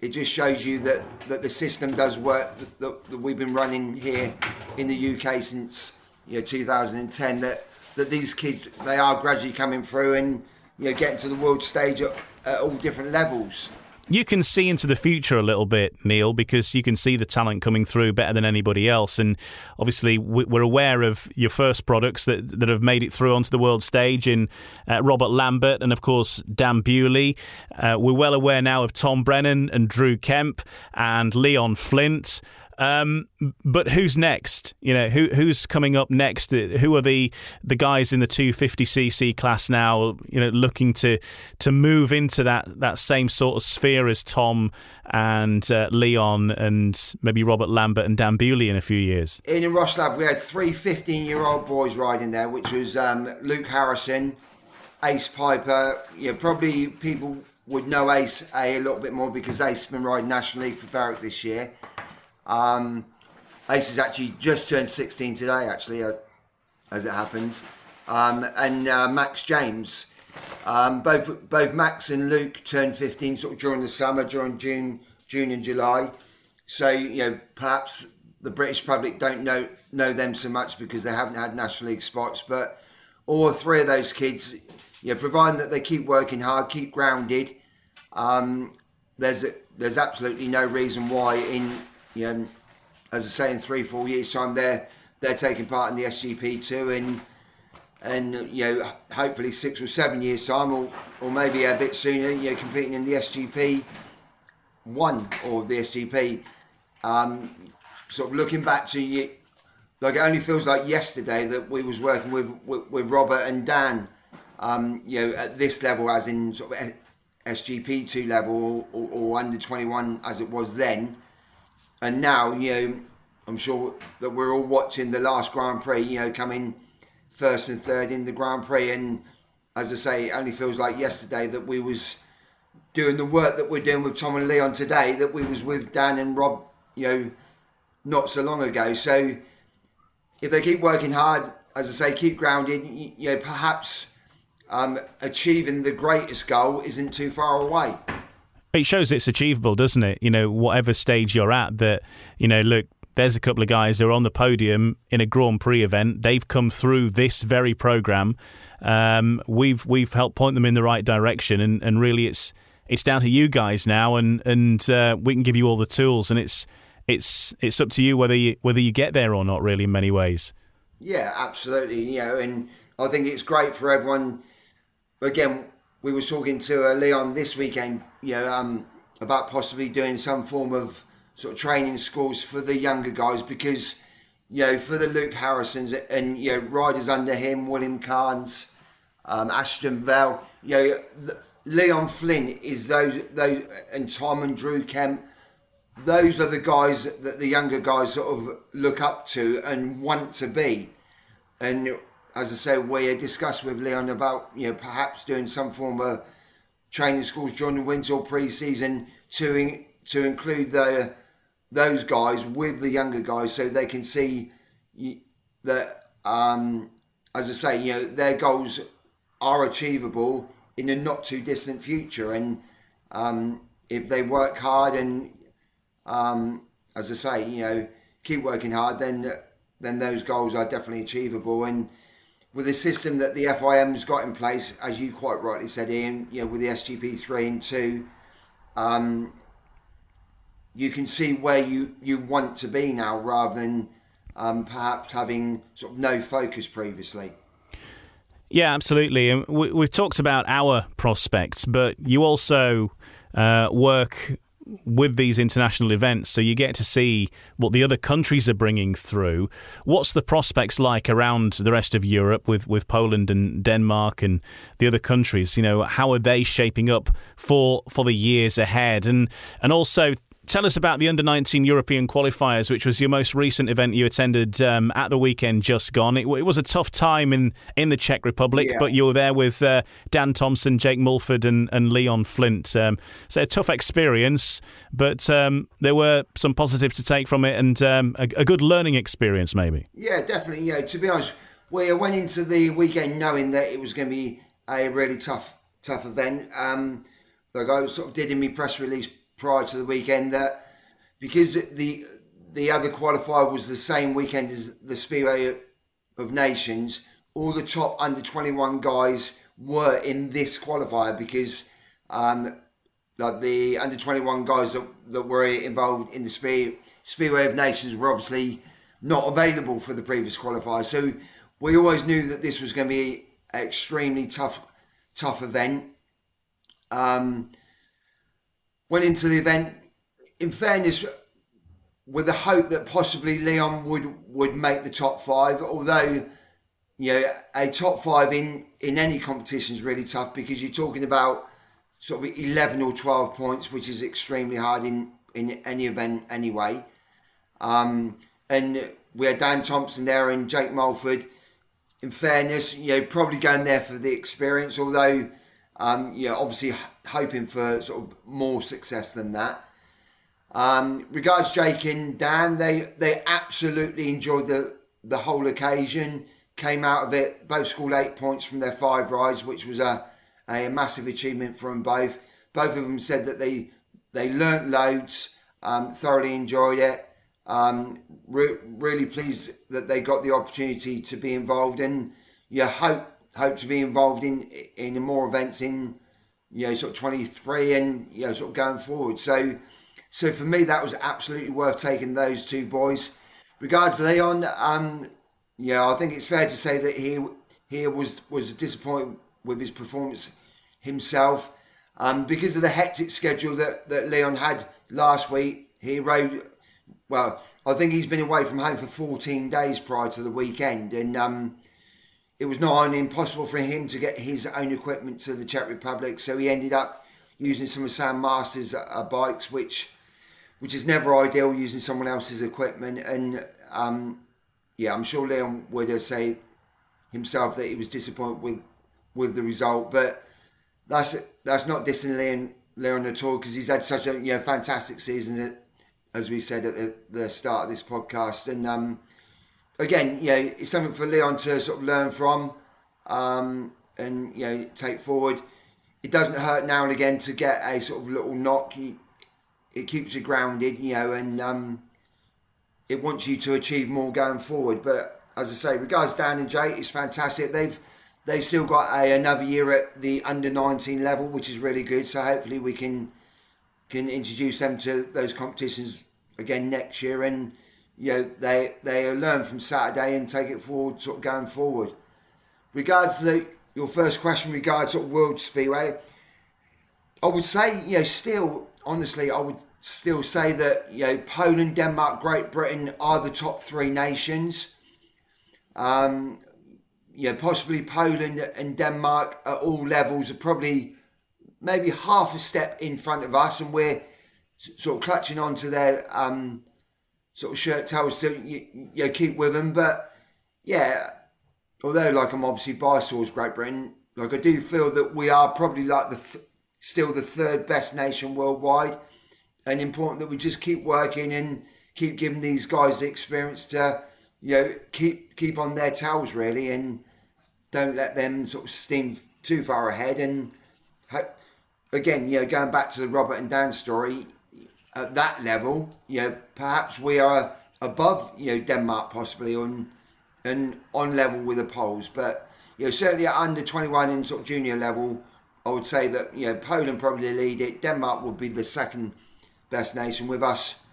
shows you that the system does work that we've been running here in the UK since 2010. That these kids, they are gradually coming through and getting to the world stage at all different levels. You can see into the future a little bit, Neil, because you can see the talent coming through better than anybody else. And obviously, we're aware of your first products that have made it through onto the world stage in Robert Lambert and, of course, Dan Bewley. We're well aware now of Tom Brennan and Drew Kemp and Leon Flint. But who's next? Who's coming up next? Who are the guys in the 250cc class now? Looking to move into that same sort of sphere as Tom and Leon and maybe Robert Lambert and Dan Bewley in a few years. In Roslab, we had 3 15-year-old boys riding there, which was Luke Harrison, Ace Piper. Probably people would know Ace a little bit more because Ace has been riding nationally for Berwick this year. Ace has actually just turned 16 today, actually, as it happens. And Max James. Both Max and Luke turned 15 sort of during the summer, during June and July. So, perhaps the British public don't know them so much because they haven't had National League spots. But all 3 of those kids, providing that they keep working hard, keep grounded, there's absolutely no reason why as I say, in 3-4 years' time, they're taking part in the SGP2, and hopefully 6 or 7 years' time, or maybe a bit sooner, competing in the SGP1 or the SGP. Sort of looking back to it only feels like yesterday that we was working with Robert and Dan, at this level, as in sort of SGP2 level or under 21 as it was then. And now, I'm sure that we're all watching the last Grand Prix, coming first and third in the Grand Prix. And as I say, it only feels like yesterday that we was doing the work that we're doing with Tom and Leon today, that we was with Dan and Rob, not so long ago. So if they keep working hard, as I say, keep grounded, perhaps achieving the greatest goal isn't too far away. It shows it's achievable, doesn't it? Whatever stage you're at, that, look, there's a couple of guys who are on the podium in a Grand Prix event. They've come through this very programme. We've helped point them in the right direction, and really it's down to you guys now, and we can give you all the tools, and it's up to you whether you get there or not, really, in many ways. Yeah, absolutely. And I think it's great for everyone. Again, we were talking to Leon this weekend, about possibly doing some form of sort of training schools for the younger guys, because, for the Luke Harrisons and, riders under him, William Carnes, Ashton Vale, Leon Flint is those, and Tom and Drew Kemp, those are the guys that the younger guys sort of look up to and want to be. And as I say, we discussed with Leon about, perhaps doing some form of training schools during the winter or pre-season to include those guys with the younger guys, so they can see that, as I say, their goals are achievable in a not too distant future. And if they work hard and, as I say, keep working hard, then those goals are definitely achievable. And with the system that the FIM's got in place, as you quite rightly said, Ian, with the SGP 3 and 2, you can see where you want to be now, rather than perhaps having sort of no focus previously. Yeah, absolutely. And we've talked about our prospects, but you also work with these international events, so you get to see what the other countries are bringing through. What's the prospects like around the rest of Europe with Poland and Denmark and the other countries? How are they shaping up for the years ahead? And also Tell us about the Under-19 European Qualifiers, which was your most recent event you attended at the weekend just gone. It was a tough time in the Czech Republic, but you were there with Dan Thompson, Jake Mulford and Leon Flint. So a tough experience, but there were some positives to take from it and a good learning experience maybe. Yeah, definitely. Yeah, to be honest, we went into the weekend knowing that it was going to be a really tough event. Like I sort of did in my press release prior to the weekend, that because the other qualifier was the same weekend as the Speedway of Nations, all the top under-21 guys were in this qualifier because like the under-21 guys that were involved in the Speedway of Nations were obviously not available for the previous qualifier. So we always knew that this was going to be an extremely tough event. Went into the event, in fairness, with the hope that possibly Leon would make the top 5. Although, a top 5 in any competition is really tough because you're talking about sort of 11 or 12 points, which is extremely hard in any event anyway. And we had Dan Thompson there and Jake Mulford. In fairness, probably going there for the experience, although obviously hoping for sort of more success than that. Regards Jake and Dan, they absolutely enjoyed the whole occasion. Came out of it, both scored 8 points from their 5 rides, which was a massive achievement for them both. Both of them said that they learnt loads, thoroughly enjoyed it. Really pleased that they got the opportunity to be involved, and hope to be involved in more events in sort of 23 and sort of going forward. So for me that was absolutely worth taking those 2 boys. Regards Leon, I think it's fair to say that he was disappointed with his performance himself, because of the hectic schedule that Leon had last week. He rode well. I think he's been away from home for 14 days prior to the weekend, and it was not only impossible for him to get his own equipment to the Czech Republic, so he ended up using some of Sam Masters' bikes, which is never ideal, using someone else's equipment. And I'm sure Leon would say himself that he was disappointed with the result, but that's not dissing Leon at all, because he's had such a fantastic season, as we said at the start of this podcast. And again, it's something for Leon to sort of learn from and take forward. It doesn't hurt now and again to get a sort of little knock. It keeps you grounded, and it wants you to achieve more going forward. But as I say, regards Dan and Jake, it's fantastic. They've still got another year at the under-19 level, which is really good. So hopefully we can introduce them to those competitions again next year, and they learn from Saturday and take it forward, sort of going forward. Regards to your first question, regards sort of World Speedway, I would say, still, honestly, I would still say that, Poland, Denmark, Great Britain are the top 3 nations. Possibly Poland and Denmark at all levels are probably maybe half a step in front of us, and we're sort of clutching onto their sort of shirt tails to keep with them. But although I'm obviously biased towards Great Britain, I do feel that we are probably still the 3rd best nation worldwide, and important that we just keep working and keep giving these guys the experience to keep on their tails really, and don't let them sort of steam too far ahead. And again, going back to the Robert and Dan story, at that level, perhaps we are above, Denmark possibly and on level with the Poles. But certainly at under 21 and sort of junior level, I would say that Poland probably lead it. Denmark would be the 2nd best nation, with us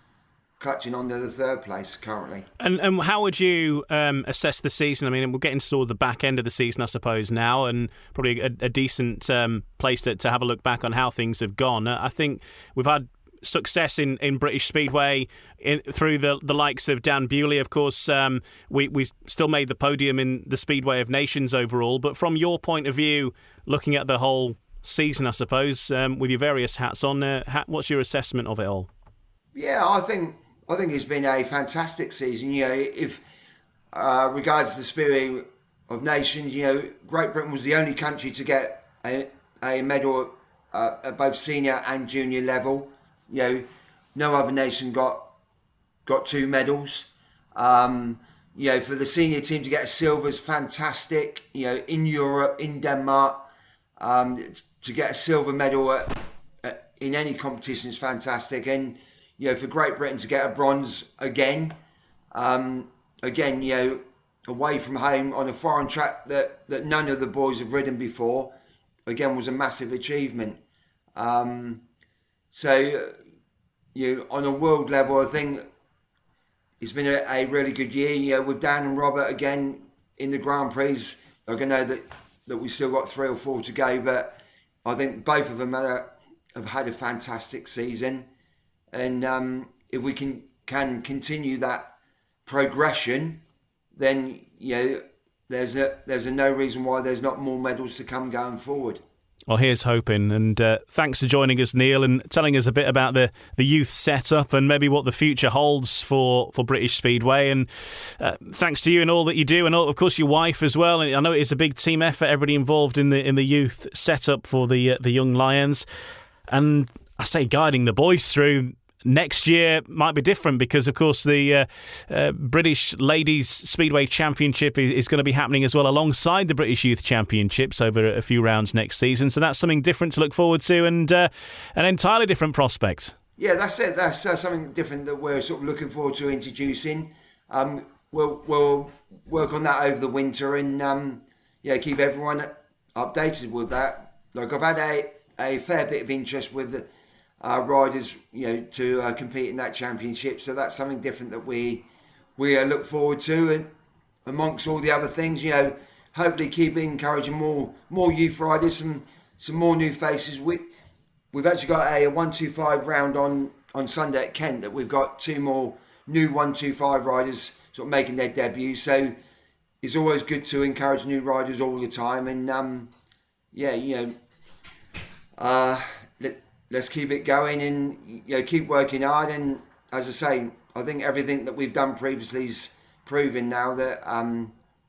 clutching on to the 3rd place currently. And how would you assess the season? I mean, we're getting toward the back end of the season, I suppose, now, and probably a decent place to have a look back on how things have gone. I think we've had success in British Speedway through the likes of Dan Bewley, of course. We still made the podium in the Speedway of Nations overall, but from your point of view, looking at the whole season, I suppose, with your various hats on, what's your assessment of it all? Yeah, I think it's been a fantastic season. If regards to the Speedway of Nations, Great Britain was the only country to get a medal at both senior and junior level. No other nation got 2 medals. For the senior team to get a silver is fantastic. In Europe, in Denmark, to get a silver medal in any competition is fantastic. And for Great Britain to get a bronze again, away from home on a foreign track that none of the boys have ridden before, again was a massive achievement. On a world level, I think it's been a really good year. With Dan and Robert again in the Grand Prix, I know that we've still got 3 or 4 to go, but I think both of them have had a fantastic season. And if we can continue that progression, then there's a no reason why there's not more medals to come going forward. Well, here's hoping, and thanks for joining us, Neil, and telling us a bit about the youth setup and maybe what the future holds for British Speedway. And thanks to you and all that you do, and of course your wife as well. And I know it's a big team effort, everybody involved in the youth setup for the young Lions. And I say guiding the boys through. Next year might be different because, of course, the British Ladies Speedway Championship is going to be happening as well alongside the British Youth Championships over a few rounds next season. So that's something different to look forward to and an entirely different prospect. Yeah, that's it. That's something different that we're sort of looking forward to introducing. We'll work on that over the winter and keep everyone updated with that. Like I've had a fair bit of interest with the riders, to compete in that championship. So that's something different that we look forward to, and amongst all the other things, hopefully keep encouraging more youth riders, some more new faces. We've actually got a 125 round on Sunday at Kent that we've got 2 more new 125 riders sort of making their debut. So it's always good to encourage new riders all the time, and let's keep it going and keep working hard. And as I say, I think everything that we've done previously is proving now that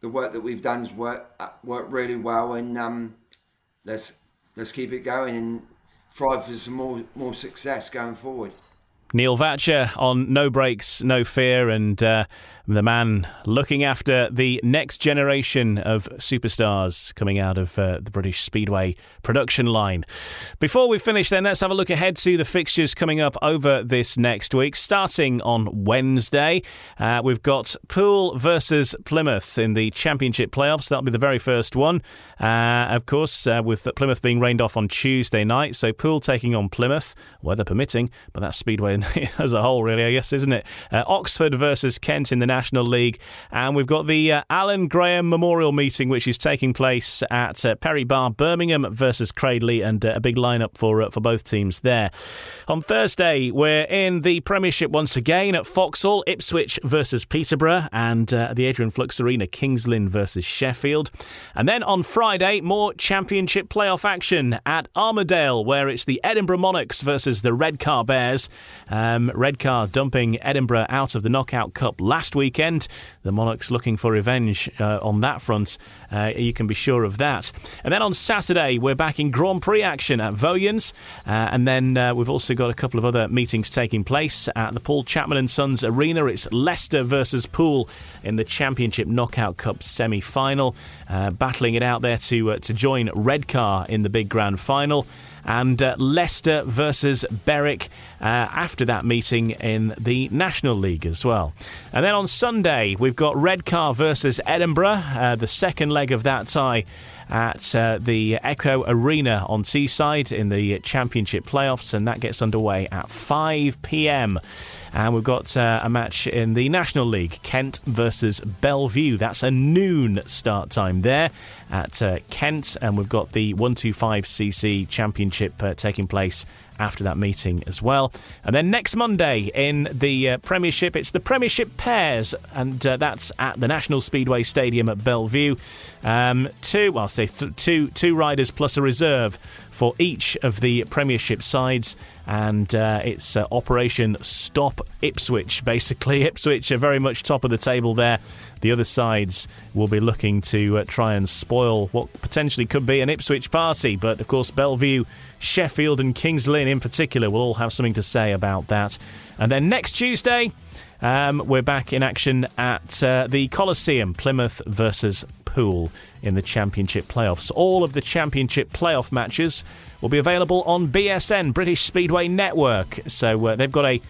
the work that we've done has worked really well. And let's keep it going and strive for some more success going forward. Neil Vatcher on No Brakes, No Fear, and the man looking after the next generation of superstars coming out of the British Speedway production line. Before we finish then, let's have a look ahead to the fixtures coming up over this next week. Starting on Wednesday, we've got Poole versus Plymouth in the Championship playoffs. That'll be the very first one, of course, with Plymouth being rained off on Tuesday night. So Poole taking on Plymouth, weather permitting, but that's Speedway as a whole, really, I guess, isn't it? Oxford versus Kent in the National League, and we've got the Alan Graham Memorial Meeting, which is taking place at Perry Bar, Birmingham versus Cradley, and a big lineup for both teams there. On Thursday, we're in the Premiership once again at Vauxhall, Ipswich versus Peterborough, and the Adrian Flux Arena, Kings Lynn versus Sheffield. And then on Friday, more Championship playoff action at Armadale, where it's the Edinburgh Monarchs versus the Redcar Bears. Redcar dumping Edinburgh out of the Knockout Cup last weekend. The Monarchs looking for revenge on that front. You can be sure of that. And then on Saturday, we're back in Grand Prix action at Voyens. And then we've also got a couple of other meetings taking place at the Paul Chapman & Sons Arena. It's Leicester versus Poole in the Championship Knockout Cup semi-final. Battling it out there to join Redcar in the big grand final. And Leicester versus Berwick after that meeting in the National League as well. And then on Sunday, we've got Redcar versus Edinburgh, the second leg of that tie at the Echo Arena on Teesside in the Championship playoffs, and that gets underway at 5 p.m. And we've got a match in the National League, Kent versus Bellevue. That's a noon start time there at Kent, and we've got the 125cc Championship taking place after that meeting as well. And then next Monday in the Premiership, it's the Premiership Pairs, and that's at the National Speedway Stadium at Bellevue. Two riders plus a reserve for each of the Premiership sides, and it's Operation Stop Ipswich. Basically, Ipswich are very much top of the table there. The other sides will be looking to try and spoil what potentially could be an Ipswich party. But, of course, Bellevue, Sheffield and Kings Lynn in particular will all have something to say about that. And then next Tuesday, we're back in action at the Coliseum, Plymouth versus Poole in the Championship playoffs. All of the Championship playoff matches will be available on BSN, British Speedway Network. So they've got a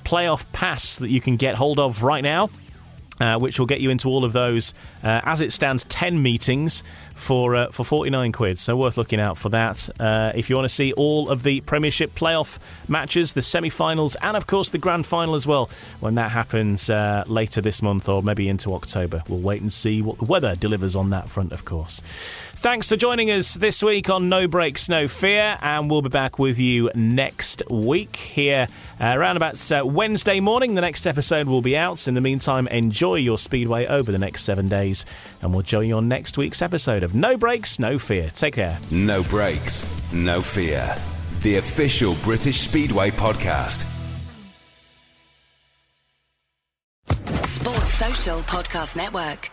playoff pass that you can get hold of right now, which will get you into all of those, as it stands, 10 meetings for £49. So worth looking out for that. If you want to see all of the Premiership playoff matches, the semi-finals, and of course the grand final as well, when that happens later this month or maybe into October. We'll wait and see what the weather delivers on that front, of course. Thanks for joining us this week on No Brakes, No Fear, and we'll be back with you next week here around about Wednesday morning. The next episode will be out. In the meantime, enjoy your Speedway over the next 7 days, and we'll join you on next week's episode of No Brakes, No Fear. Take care. No Brakes, No Fear, the official British Speedway podcast. Sports Social Podcast Network.